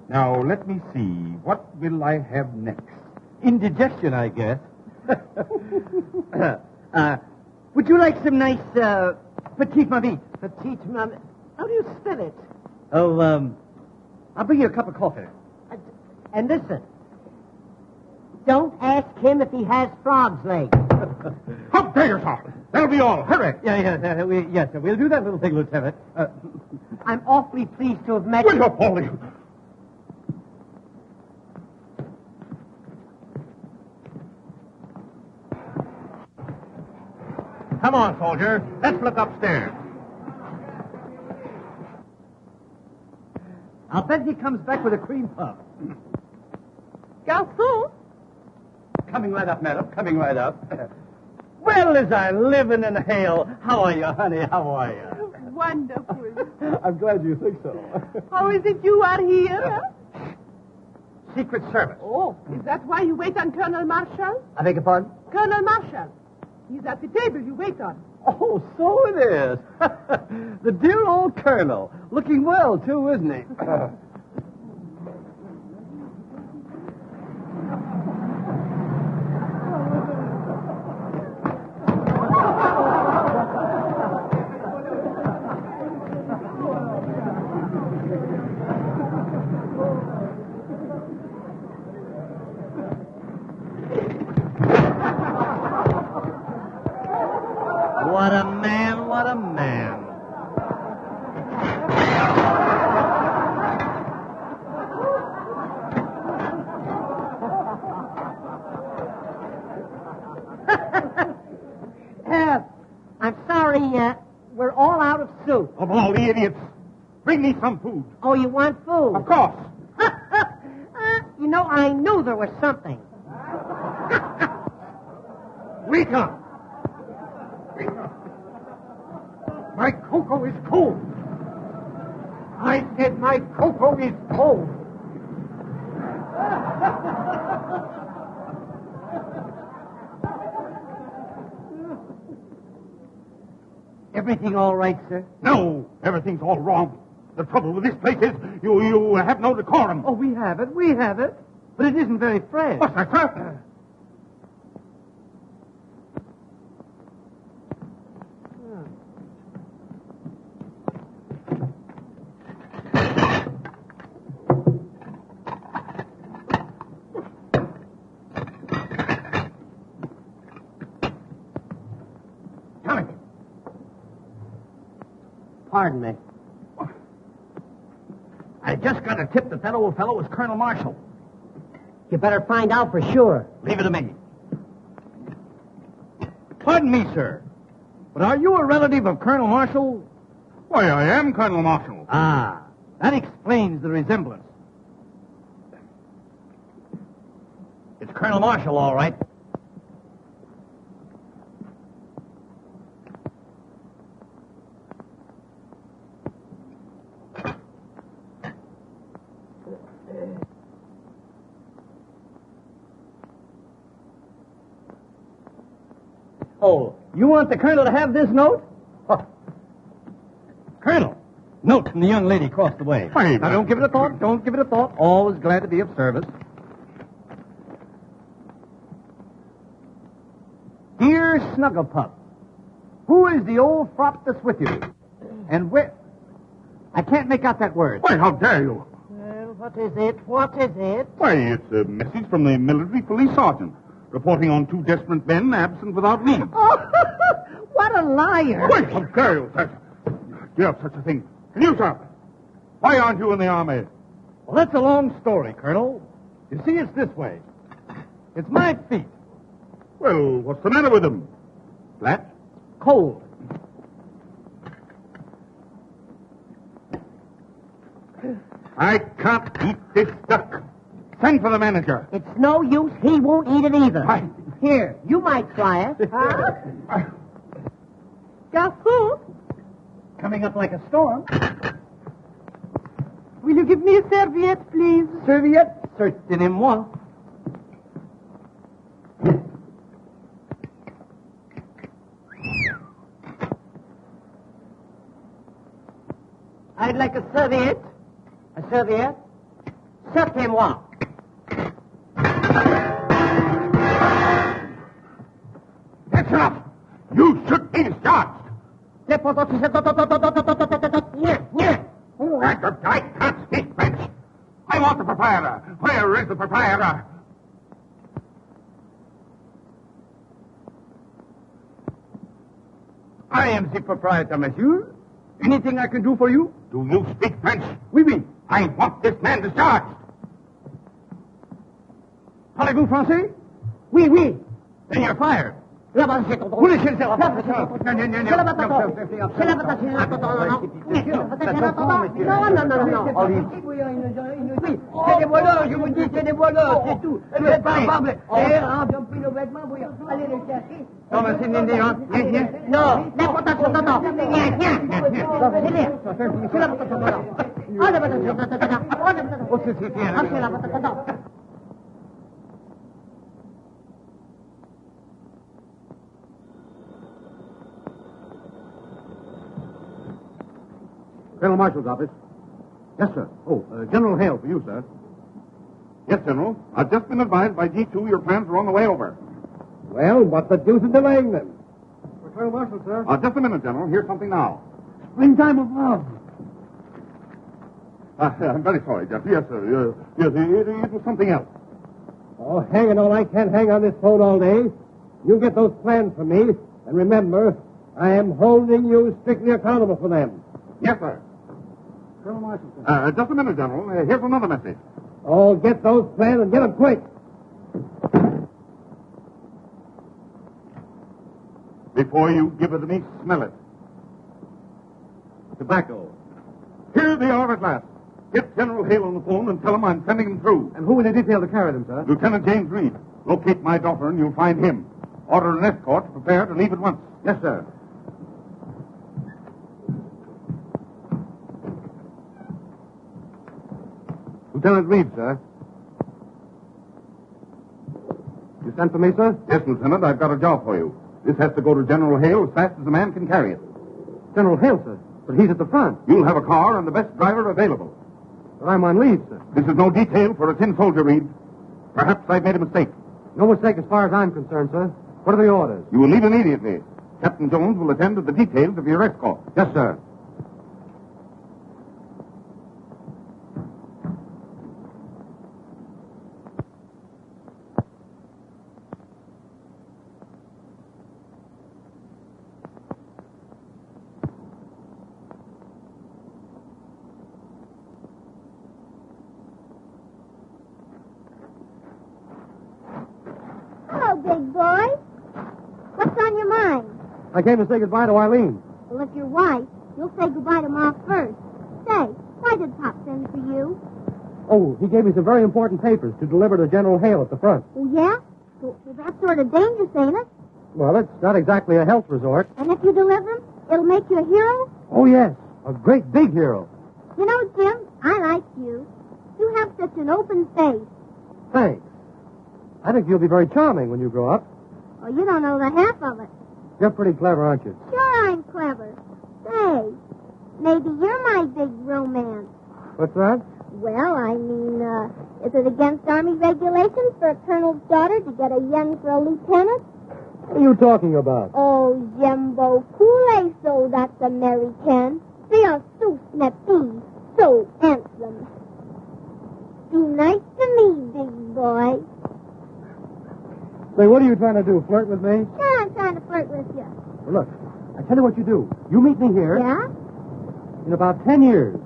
S2: Now, let me see. What will I have next?
S3: Indigestion, I guess. Would you like some nice, petite mamite?
S6: Petite mamite. How do you spell it?
S3: Oh, I'll bring you a cup of coffee.
S6: And listen, don't ask him if he has frog's legs.
S2: How dare you, sir? That'll be all. Hurry.
S3: Yes, sir. We'll do that little thing, Lieutenant.
S6: I'm awfully pleased to have met
S2: Will
S6: you.
S2: you, Polly?
S1: Come on, soldier. Let's look upstairs.
S3: I'll bet he comes back with a cream puff.
S8: Garçon?
S3: Coming right up, madam. Coming right up. Well, as I live in hell. How are you, honey? How are you?
S8: Wonderful.
S3: I'm glad you think so.
S8: How is it you are here?
S1: Secret Service.
S8: Oh, is that why you wait on Colonel Marshall?
S3: I beg your pardon?
S8: Colonel Marshall. He's at the table you wait on.
S3: Oh, so it is. The dear old colonel. Looking well, too, isn't he? What a man, what a man.
S6: I'm sorry, we're all out of soup.
S2: Of all the idiots. Bring me some food.
S6: Oh, you want food?
S2: Of course.
S6: You know, I knew there was something.
S2: Rita! Rita! My cocoa is cold. I said my cocoa is cold.
S3: Everything all right, sir?
S2: No, everything's all wrong. The trouble with this place is you have no decorum.
S3: Oh, we have it. But it isn't very fresh.
S2: What's that, sir? Tommy.
S6: Pardon me.
S1: I just got a tip that that old fellow was Colonel Marshall.
S6: You better find out for sure.
S1: Leave it to me.
S3: Pardon me, sir. But are you a relative of Colonel Marshall?
S2: Why, I am Colonel Marshall.
S3: Ah, that explains the resemblance.
S1: It's Colonel Marshall, all right.
S3: Oh, you want the colonel to have this note? Oh. Colonel, note from the young lady across the way.
S2: Wait,
S3: Now, don't give it a thought. Don't give it a thought. Always glad to be of service. Dear Snugglepup, who is the old fop that's with you? And where... I can't make out that word.
S2: Why, how dare you?
S6: Well, what is it? What is it?
S2: Why, it's a message from the military police sergeant reporting on 2 desperate men absent without leave.
S6: Oh, what a liar.
S2: Wait, how dare you, sir? You have such a thing. And you, sir? Why aren't you in the army?
S3: Well, that's a long story, Colonel. You see, it's this way. It's my feet.
S2: Well, what's the matter with them? Flat?
S3: Cold.
S2: I can't eat this duck. Send for the manager.
S6: It's no use. He won't eat it either.
S2: Why?
S6: Here, you might try it.
S8: Garçon,
S3: Coming up like a storm.
S8: will you give me a serviette, please?
S3: Serviette? Certainement.
S6: I'd like a serviette. A serviette? Servez-moi.
S2: That's enough. You should be discharged.
S6: Yeah.
S2: I can't speak French. I want the proprietor. Where is the proprietor?
S3: I am the proprietor, monsieur. Anything I can do for you?
S2: Do you speak French?
S3: Oui, oui.
S2: I want this man discharged.
S3: Parlez-vous français?
S6: Oui, oui.
S3: Then you're fired.
S6: Là-bas, c'est ton
S3: Vous laissez le faire.
S6: C'est la patate. C'est la patate. Non, non, non, non. Oui, c'est des voleurs, je vous dis, c'est des voleurs, c'est tout. Tu es pas capable. D'ailleurs, ils ont pris nos vêtements, vous allez les chercher.
S3: Non, mais c'est une indigence.
S6: Non, l'importation, non, non. C'est la patate. Ah, la patate.
S3: Oh, c'est bien.
S6: Ah, c'est la patate.
S4: Colonel Marshal's office. Yes, sir. Oh, General Hale for you, sir.
S2: Yes, General. I've just been advised by G2 your plans are on the way over.
S4: Well, what the deuce is delaying them? For Colonel Marshal, sir.
S2: Just a minute, General. Here's something now.
S4: Springtime of love.
S2: I'm very sorry, Jeff. Yes, sir. Yes, it was something else.
S10: Oh, hang it all. I can't hang on this phone all day. You get those plans for me, and remember, I am holding you strictly accountable for them.
S2: Yes, sir.
S4: Colonel Marshal, sir.
S2: Just a minute, General. Here's another message.
S10: Oh, get those plans and get them quick.
S2: Before you give it to me, smell it.
S4: Tobacco.
S2: Here they are at last. Get General Hale on the phone and tell him I'm sending him through.
S4: And who will they detail to carry them, sir?
S2: Lieutenant James Reed. Locate my daughter and you'll find him. Order an escort to prepare to leave at once.
S4: Yes, sir. Lieutenant Reed, sir. You sent for me, sir?
S2: Yes, Lieutenant, I've got a job for you. This has to go to General Hale as fast as a man can carry it.
S4: General Hale, sir. But he's at the front.
S2: You'll have a car and the best driver available.
S4: But I'm on leave, sir.
S2: This is no detail for a tin soldier, Reed. Perhaps I've made a mistake.
S4: No mistake as far as I'm concerned, sir. What are the orders?
S2: You will leave immediately. Captain Jones will attend to the details of your escort.
S4: Yes, sir.
S9: Hello, big boy. What's on your mind?
S4: I came to say goodbye to Eileen.
S9: Well, if you're white, you'll say goodbye to Ma first. Say, why did Pop send for you?
S4: Oh, he gave me some very important papers to deliver to General Hale at the front.
S9: Oh, yeah? Well, that's sort of dangerous, ain't it?
S4: Well, it's not exactly a health resort.
S9: And if you deliver them, it'll make you a hero?
S4: Oh, yes. A great big hero.
S9: You know, Jim, I like you. You have such an open face.
S4: Thanks. I think you'll be very charming when you grow up.
S9: Oh, you don't know the half of it.
S4: You're pretty clever, aren't you?
S9: Sure, I'm clever. Say, maybe you're my big romance.
S4: What's that?
S9: Well, I mean, is it against Army regulations for a colonel's daughter to get a yen for a lieutenant?
S4: What are you talking about?
S9: Oh, Jimbo, cool so that's American. They are so snappy, so handsome. Be nice to me, big boy.
S4: Say, what are you trying to do, flirt with me?
S9: Sure, I'm trying to flirt with you.
S4: Well, look, I tell you what you do. You meet me here
S9: Yeah?
S4: in about 10 years.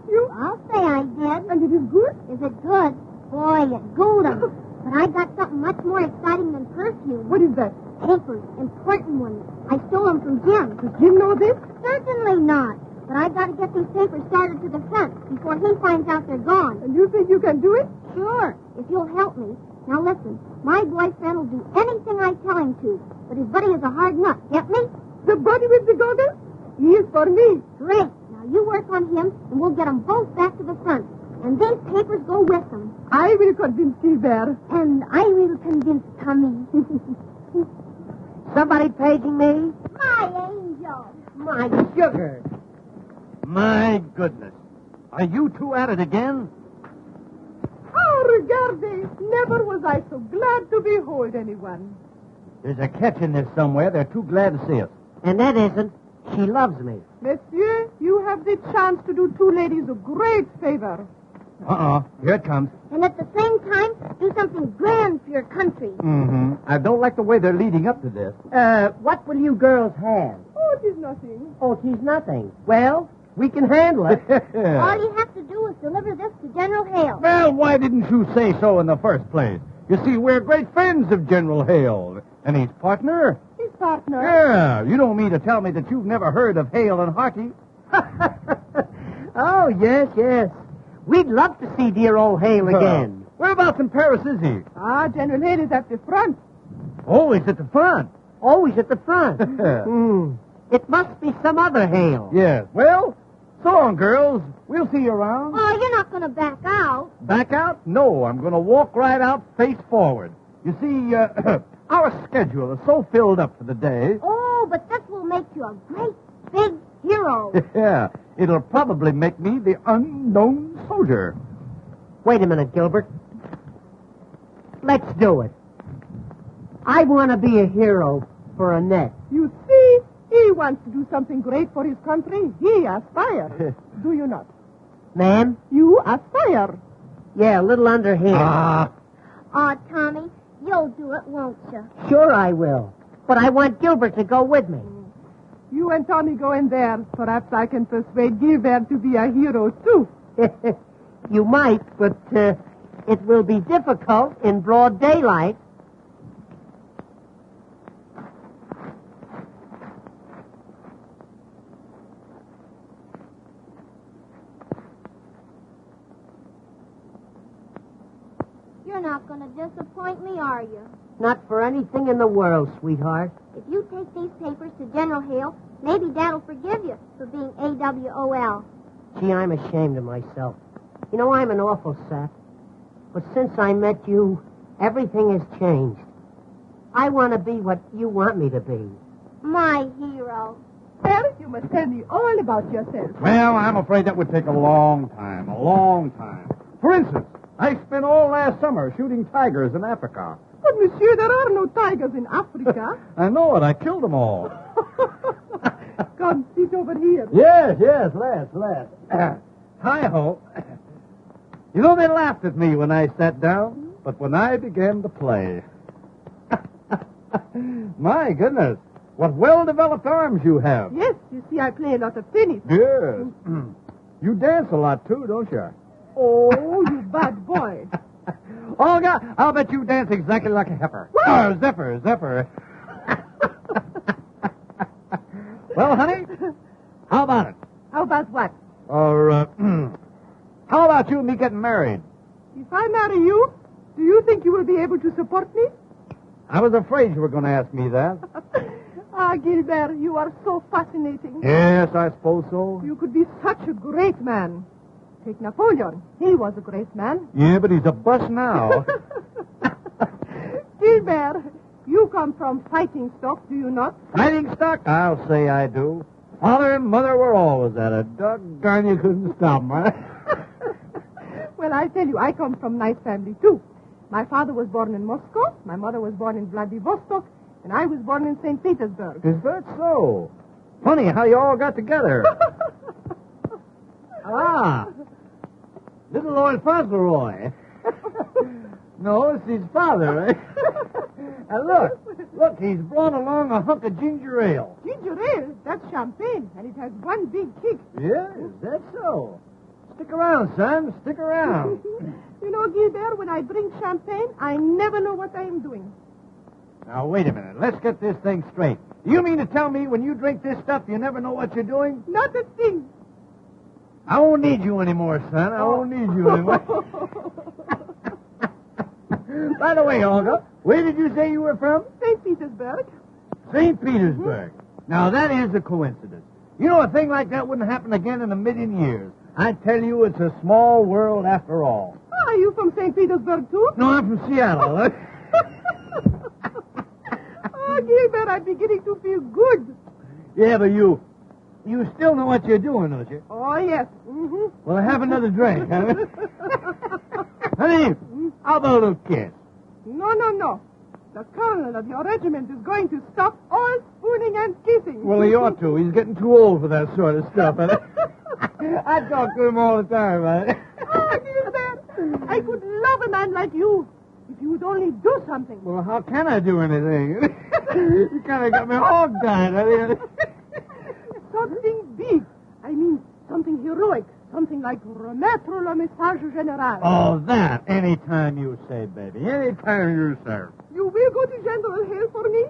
S8: perfume?
S9: I'll say I did.
S8: And it is good?
S9: Is it good? Boy, it good 'em. But I got something much more exciting than perfume.
S8: What is that?
S9: Papers, important ones. I stole them from Jim.
S8: Does Jim know this?
S9: Certainly not. But I got to get these papers started to the front before he finds out they're gone.
S8: And you think you can do it?
S9: Sure, if you'll help me. Now listen, my boyfriend will do anything I tell him to, but his buddy is a hard nut. Get me?
S8: The buddy with the goggles? He is for me.
S9: Great. Now you work on him, and we'll get them both back to the front. And these papers go with them.
S8: I will convince Gilbert.
S9: And I will convince Tommy.
S6: Somebody paging me?
S9: My angel.
S6: My sugar.
S3: My goodness. Are you two at it again?
S8: Oh, regarde. Never was I so glad to behold anyone.
S3: There's a catch in this somewhere. They're too glad to see us.
S6: And that isn't. She loves me.
S8: Monsieur, you have the chance to do two ladies a great favor.
S3: Here it comes.
S9: And at the same time, do something grand for your country.
S3: Mm-hmm. I don't like the way they're leading up to this.
S6: What will you girls have?
S8: Oh, it is nothing.
S6: Oh, it is nothing. Well, we can handle it.
S9: All you have to do is deliver this to General Hale.
S3: Well, why didn't you say so in the first place? You see, we're great friends of General Hale. And his partner?
S8: His partner.
S3: Yeah, you don't mean to tell me that you've never heard of Hale and Harty?
S6: Oh, yes, yes. We'd love to see dear old Hale again.
S3: Whereabouts in Paris is he?
S8: General Hale is at the front.
S3: Oh, he's at the front.
S6: Always at the front. It must be some other Hale.
S3: Yes. Well, so long, girls. We'll see you around.
S9: Oh, you're not going to back out.
S3: Back out? No, I'm going to walk right out face forward. You see, our schedule is so filled up for the day.
S9: Oh, but this will make you a great big hero.
S3: Yeah, it'll probably make me the unknown soldier.
S6: Wait a minute, Gilbert. Let's do it. I want to be a hero for Annette.
S8: You see, he wants to do something great for his country. He aspires. Do you not?
S6: Ma'am?
S8: You aspire.
S6: Yeah, a little underhand.
S9: Oh, Tommy, you'll do it, won't you?
S6: Sure I will. But I want Gilbert to go with me.
S8: You and Tommy go in there. Perhaps I can persuade Gilbert to be a hero, too.
S6: You might, but it will be difficult in broad daylight.
S9: You're not going to disappoint me, are you?
S6: Not for anything in the world, sweetheart.
S9: If you take these papers to General Hale, maybe Dad'll forgive you for being AWOL.
S6: Gee, I'm ashamed of myself. You know, I'm an awful sap. But since I met you, everything has changed. I want to be what you want me to be.
S9: My hero.
S8: Well, you must tell me all about yourself.
S3: Well, I'm afraid that would take a long time. For instance, I spent all last summer shooting tigers in Africa.
S8: But, monsieur, there are no tigers in Africa.
S3: I know it. I killed them all.
S8: Come, sit over here.
S3: Yes, let's. Hi-ho. You know, they laughed at me when I sat down, but when I began to play... My goodness, what well-developed arms you have.
S8: Yes, you see, I play a lot of tennis.
S3: Yes. You dance a lot, too, don't you?
S8: Oh, you bad boy.
S3: Oh, God, I'll bet you dance exactly like a heifer. Zephyr. Well, honey, how about it?
S8: How about what?
S3: Or, how about you and me getting married?
S8: If I marry you, do you think you will be able to support me?
S3: I was afraid you were going to ask me that.
S8: Gilbert, you are so fascinating.
S3: Yes, I suppose so.
S8: You could be such a great man. Take Napoleon. He was a great man.
S3: Yeah, but he's a bust now.
S8: Gilbert, you come from fighting stock, do you not?
S3: Fighting stock? I'll say I do. Father and Mother were always at it. Doggone, you couldn't stop them, huh?
S8: Well, I tell you, I come from nice family, too. My father was born in Moscow, my mother was born in Vladivostok, and I was born in St. Petersburg.
S3: Is that so? Funny how you all got together. Little old Fauntleroy. No, it's his father, eh? And look, he's brought along a hunk of ginger ale.
S8: Ginger ale? That's champagne, and it has one big kick.
S3: Yes, that's so.
S5: around, son. Stick around.
S8: You know, Gilbert, when I drink champagne, I never know what I am doing.
S5: Now, wait a minute. Let's get this thing straight. You mean to tell me when you drink this stuff, you never know what you're doing?
S8: Not a thing.
S5: I won't need you anymore, son. I won't need you anymore. By the way, Olga, where did you say you were from?
S8: St. Petersburg.
S5: St. Petersburg. Now, that is a coincidence. You know, a thing like that wouldn't happen again in a million years. I tell you, it's a small world after all.
S8: Are you from St. Petersburg, too?
S5: No, I'm from Seattle.
S8: Oh, Gilbert, I'm beginning to feel good.
S5: Yeah, but you still know what you're doing, don't you?
S8: Oh, yes. Mm-hmm.
S5: Well, have another drink, huh? Honey, how about a kiss?
S8: No. The colonel of your regiment is going to stop all spooning and kissing.
S5: Well, he ought to. He's getting too old for that sort of stuff. I talk to him all the time, man.
S8: Oh, Gilbert, I could love a man like you if you would only do something.
S5: Well, how can I do anything? You kind of got me hog-tied.
S8: Something big. I mean, something heroic. Something like remettre le message général.
S5: Oh, that. Anytime you say, baby. Anytime you say.
S8: You will go to General Hale for me?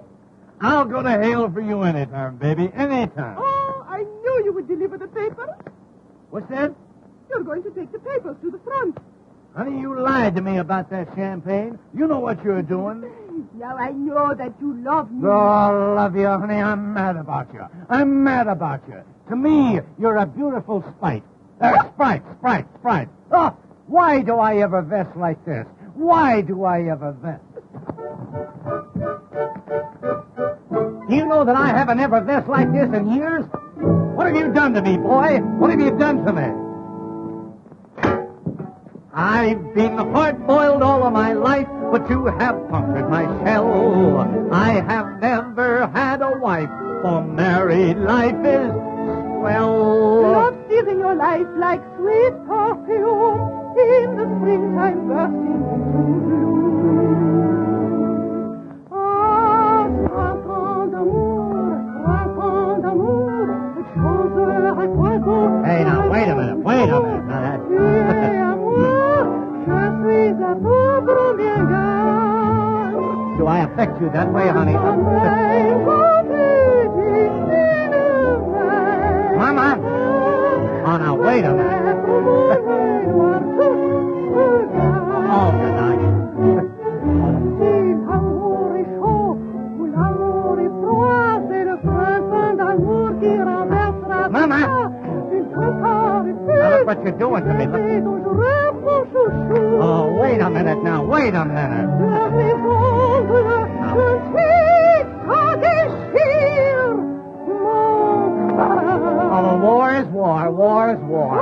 S5: I'll go to Hale for you anytime, baby. Anytime.
S8: Oh, I knew you would deliver the papers.
S5: What's that?
S8: You're going to take the papers to the front.
S5: Honey, you lied to me about that champagne. You know what you're doing.
S8: Now I know that you love me.
S5: Oh, I love you, honey. I'm mad about you. I'm mad about you. To me, you're a beautiful sprite. Sprite. Oh, why do I ever vest like this? Why do I ever vest? Do you know that I haven't ever vest like this in years? What have you done to me, boy? What have you done to me? I've been hard-boiled all of my life, but you have punctured my shell. I have never had a wife, for married life is swell.
S8: Love steals in your life like sweet perfume in the springtime bursting into bloom. Ah, printemps d'amour, chanteur à quoi donc?
S5: Hey, now, wait a minute. Now, that... Do I affect you that way, honey? Mama! Oh, now, wait a minute. Oh, good night. Mama! Now, look what you're doing to me. Look. Oh, wait a minute now. Wait a minute. Oh, war is war. War is war.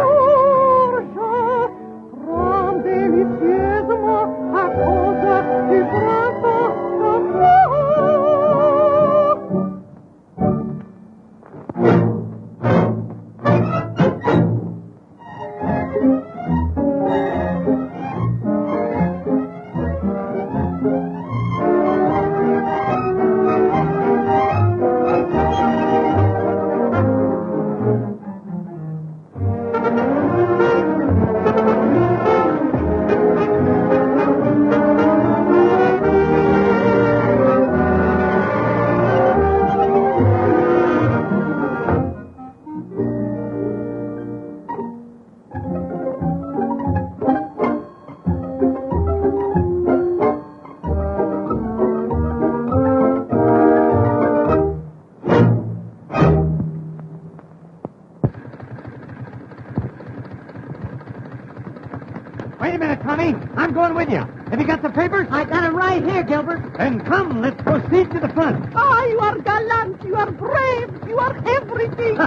S5: Wait a minute, Tommy. I'm going with you. Have you got the papers?
S6: I got it right here, Gilbert.
S5: Then come, let's proceed to the front.
S8: Ah, you are gallant, you are brave, you are everything.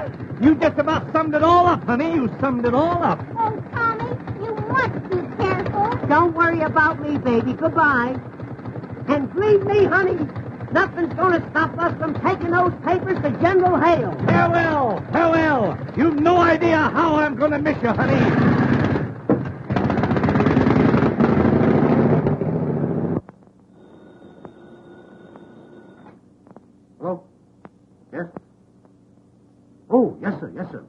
S5: You just about summed it all up, honey. You summed it all up.
S9: Oh, Tommy, you must be careful.
S6: Don't worry about me, baby. Goodbye. And believe me, honey, nothing's going to stop us from taking those papers to General Hale.
S5: Farewell. You've no idea how I'm going to miss you, honey.
S1: Hello? Yes? Oh, yes, sir.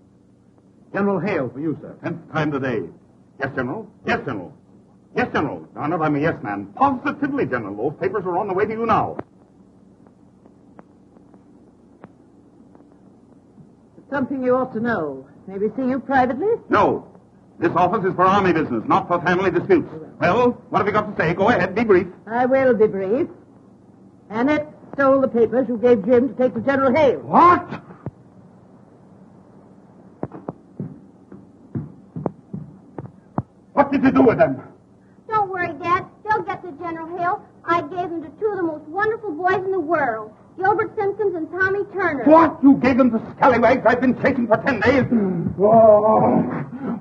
S1: General Hale for you,
S4: do, sir.
S2: 10th time today. Yes, General. Yes, General. Yes, General. Darn it, I'm a yes man. Positively, General. Those papers are on the way to you now.
S8: Something you ought to know. Maybe see you privately?
S2: No. This office is for army business, not for family disputes. Well, what have you got to say? Go ahead, be brief.
S8: I will be brief. Annette stole the papers you gave Jim to take to General Hale.
S2: What? What did you do with them?
S9: Don't worry, Dad. They'll get to General Hale. I gave them to two of the most wonderful boys in the world, Gilbert Simpkins and Tommy Turner.
S2: What? You gave them to scallywags I've been chasing for 10 days? Oh.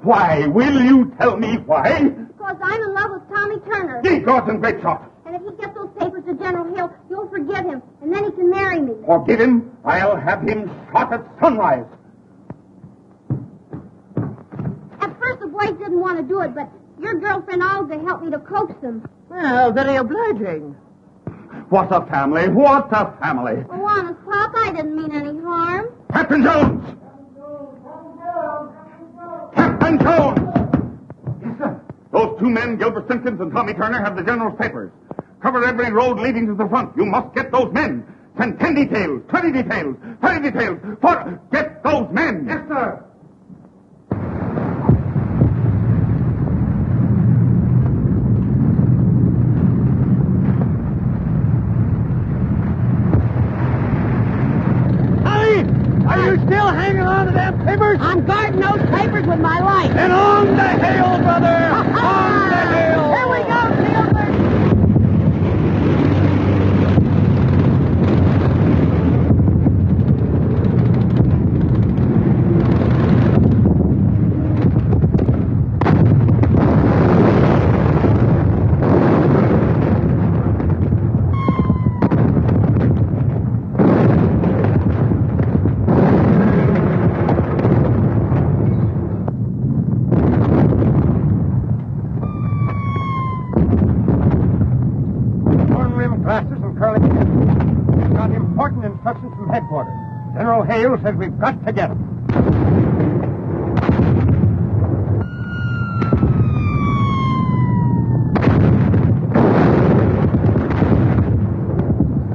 S2: Why? Will you tell me why?
S9: Because I'm in love with Tommy Turner.
S2: Gee, Dawson, great shot.
S9: And if he gets those papers to General Hale, you'll forgive him, and then he can marry me.
S2: Forgive him? I'll have him shot at sunrise.
S9: At first, the boys didn't want to do it, but your girlfriend Olga helped me to coax them.
S8: Well, very obliging.
S2: What a family. What a family.
S9: Oh, honest, Pop, I didn't mean any harm.
S2: Captain Jones! Captain Jones! Yes, sir. Those two men, Gilbert Simpkins and Tommy Turner, have the General's papers. Cover every road leading to the front. You must get those men. Send 10 details, 20 details, 30 details. Get those men. Yes, sir.
S5: Are you still hanging on to them papers?
S6: I'm guarding those papers with my life.
S5: And on the Hale, brother! On the Hale!
S6: Here we go, Gilbert!
S10: Instructions from headquarters. General Hale says we've got to get him.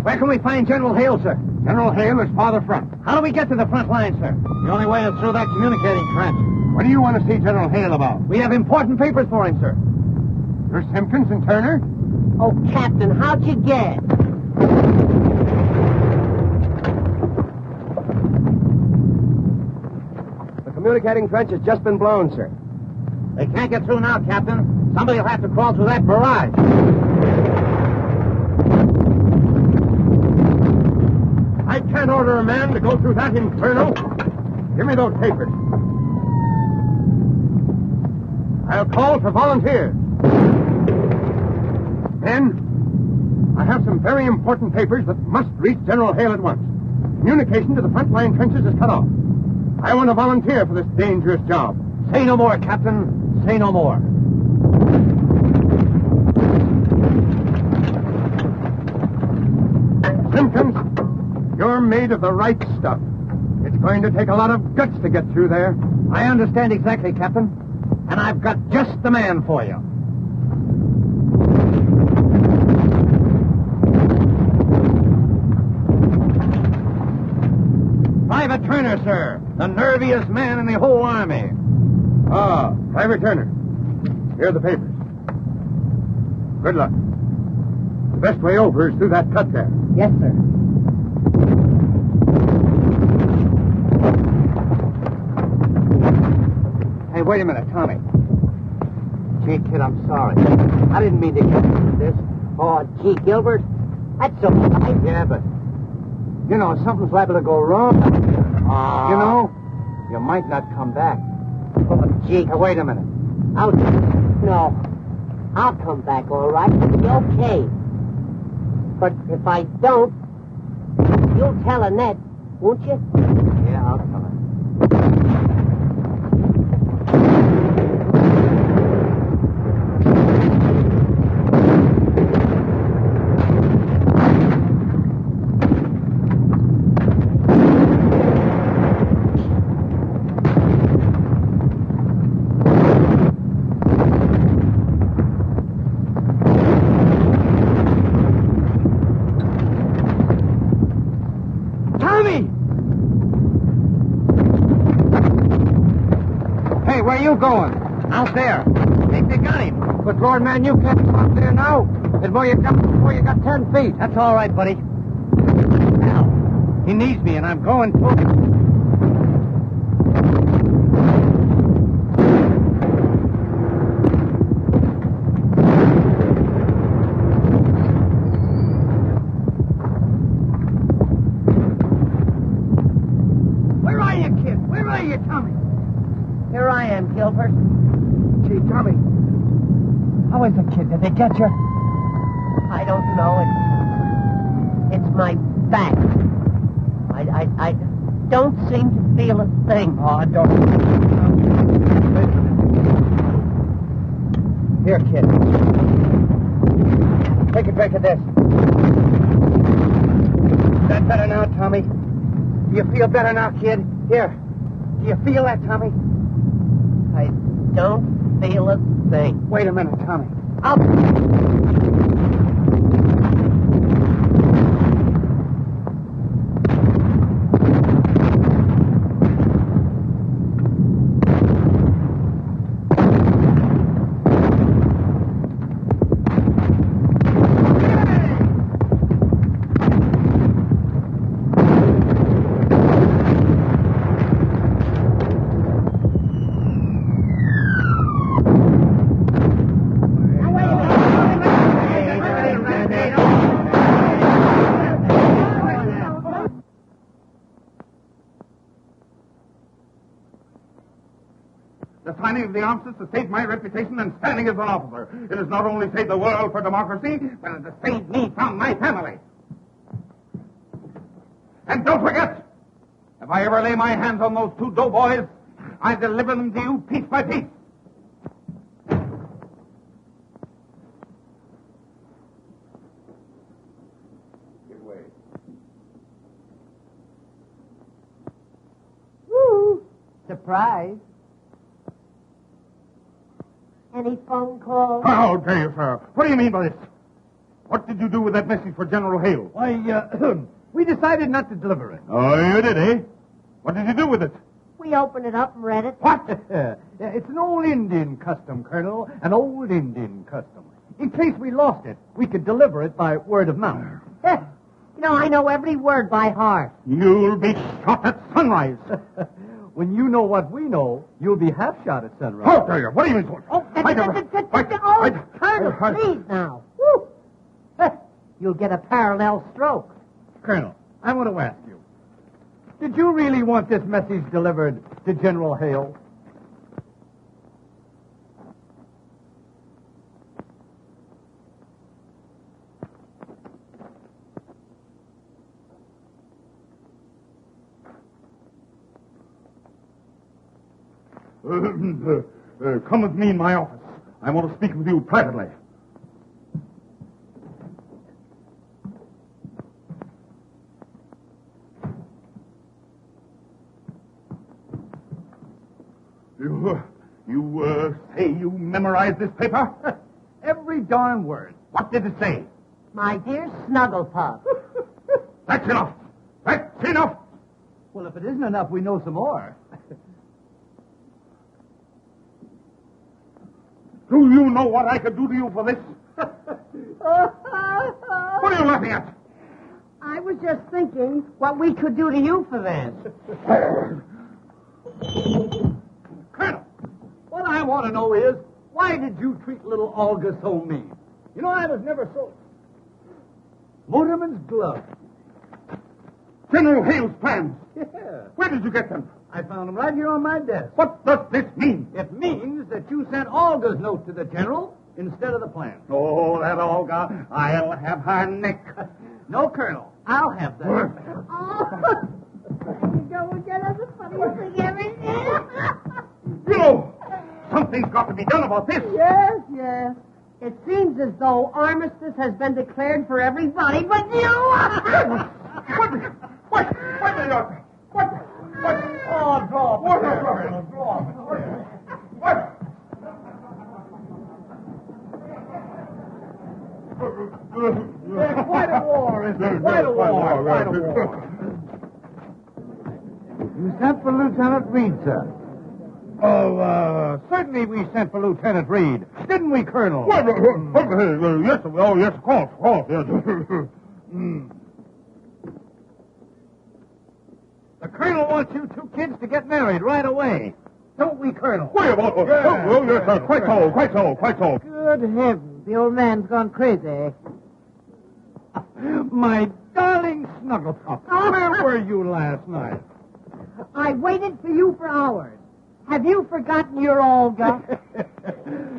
S10: Where can we find General Hale, sir? General Hale is farther front. How do we get to the front line, sir? The only way is through that communicating trench. What do you want to see General Hale about? We have important papers for him, sir. You're Simpkins and Turner?
S6: Oh, Captain, how'd you get?
S10: Communicating trench has just been blown, sir. They can't get through now, Captain. Somebody will have to crawl through that barrage. I can't order a man to go through that inferno. Give me those papers. I'll call for volunteers. Men, I have some very important papers that must reach General Hale at once. Communication to the front line trenches is cut off. I want to volunteer for this dangerous job. Say no more, Captain. Say no more. Simpkins, you're made of the right stuff. It's going to take a lot of guts to get through there. I understand exactly, Captain. And I've got just the man for you. Private Turner, sir. The nerviest man in the whole army. Ah, Private Turner. Here are the papers. Good luck. The best way over is through that cut there.
S6: Yes, sir.
S10: Hey, wait a minute, Tommy.
S6: Gee, kid, I'm sorry. I didn't mean to get into this. Oh, gee, Gilbert. That's so nice.
S10: Yeah, but... You know, something's liable to go wrong. You know, you might not come back.
S6: Oh, gee.
S10: Hey, wait a minute.
S6: No. I'll come back, all right. It'll be okay. But if I don't, you'll tell Annette, won't you?
S10: Yeah, I'll tell her.
S5: going?
S3: Out there. Think they got him.
S5: But, Lord, man, you can't come up there now. Before you got 10 feet.
S3: That's all right, buddy. Now, he needs me, and I'm going to him.
S5: Where are you, kid? Where are you, Tommy?
S6: Here I am, Gilbert.
S5: Gee, Tommy. How is it, kid? Did they get you?
S6: I don't know. It's my back. I don't seem to feel a thing.
S5: Oh, I don't. Here, kid. Take a drink of this. Is that better now, Tommy? Do you feel better now, kid? Here. Do you feel that, Tommy?
S6: I don't feel a thing.
S5: Wait a minute, Tommy.
S2: The signing of the armistice has saved my reputation and standing as an officer. It has not only saved the world for democracy, but it has saved me from my family. And don't forget, if I ever lay my hands on those two doughboys, I deliver them to you piece by piece. Give way.
S6: Woo! Surprise. Any phone calls?
S2: How dare you, sir? What do you mean by this? What did you do with that message for General Hale?
S3: Why, we decided not to deliver it.
S2: Oh, you did, eh? What did you do with it?
S6: We opened it up and read it.
S2: What?
S3: It's an old Indian custom, Colonel. An old Indian custom. In case we lost it, we could deliver it by word of mouth.
S6: You know, I know every word by heart.
S2: You'll be shot at sunrise.
S3: When you know what we know, you'll be half shot at sunrise.
S2: How dare you? What do you mean?
S6: Colonel, please now. Woo. You'll get a parallel stroke.
S3: Colonel, I want to ask you. Did you really want this message delivered to General Hale?
S2: Come with me in my office. I want to speak with you privately. You say you memorized this paper?
S3: Every darn word.
S2: What did it say?
S6: My dear Snugglepuff.
S2: That's enough. That's enough.
S3: Well, if it isn't enough, we know some more.
S2: Do you know what I could do to you for this? What are you laughing at?
S6: I was just thinking what we could do to you for this.
S3: Colonel, what I want to know is, why did you treat little Olga so mean? You know, I was never so... Motorman's glove.
S2: General Hale's plans.
S3: Yeah.
S2: Where did you get them?
S3: I found them right here on my desk.
S2: What does this mean?
S3: It means that you sent Olga's note to the general instead of the plan.
S2: Oh, that Olga. I'll have her neck.
S3: No, Colonel. I'll have that.
S9: Oh, you go and get us the funniest thing ever.
S2: You know, something's got to be done about this.
S6: Yes, yes. It seems as though armistice has been declared for everybody but you.
S2: What?
S3: Oh, draw up.
S2: What?
S3: Draw up.
S2: What?
S3: There's quite a war, isn't there? Quite a war. Quite a war.
S5: You sent for Lieutenant Reed, sir. Oh, certainly we sent for Lieutenant Reed. Didn't we, Colonel?
S2: Yes, yes, of course, yes.
S5: The Colonel wants you two kids to get married right away. Don't we, Colonel?
S2: Yes, quite so.
S6: Good heavens, the old man's gone crazy.
S5: My darling Snugglepup, where were you last night?
S6: I waited for you for hours. Have you forgotten your Olga?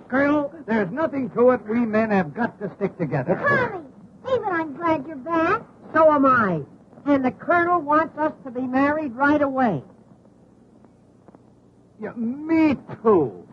S5: Colonel, there's nothing to it. We men have got to stick together.
S9: Tommy, David, I'm glad you're back.
S6: So am I. And the Colonel wants us to be married right away.
S5: Yeah, me too.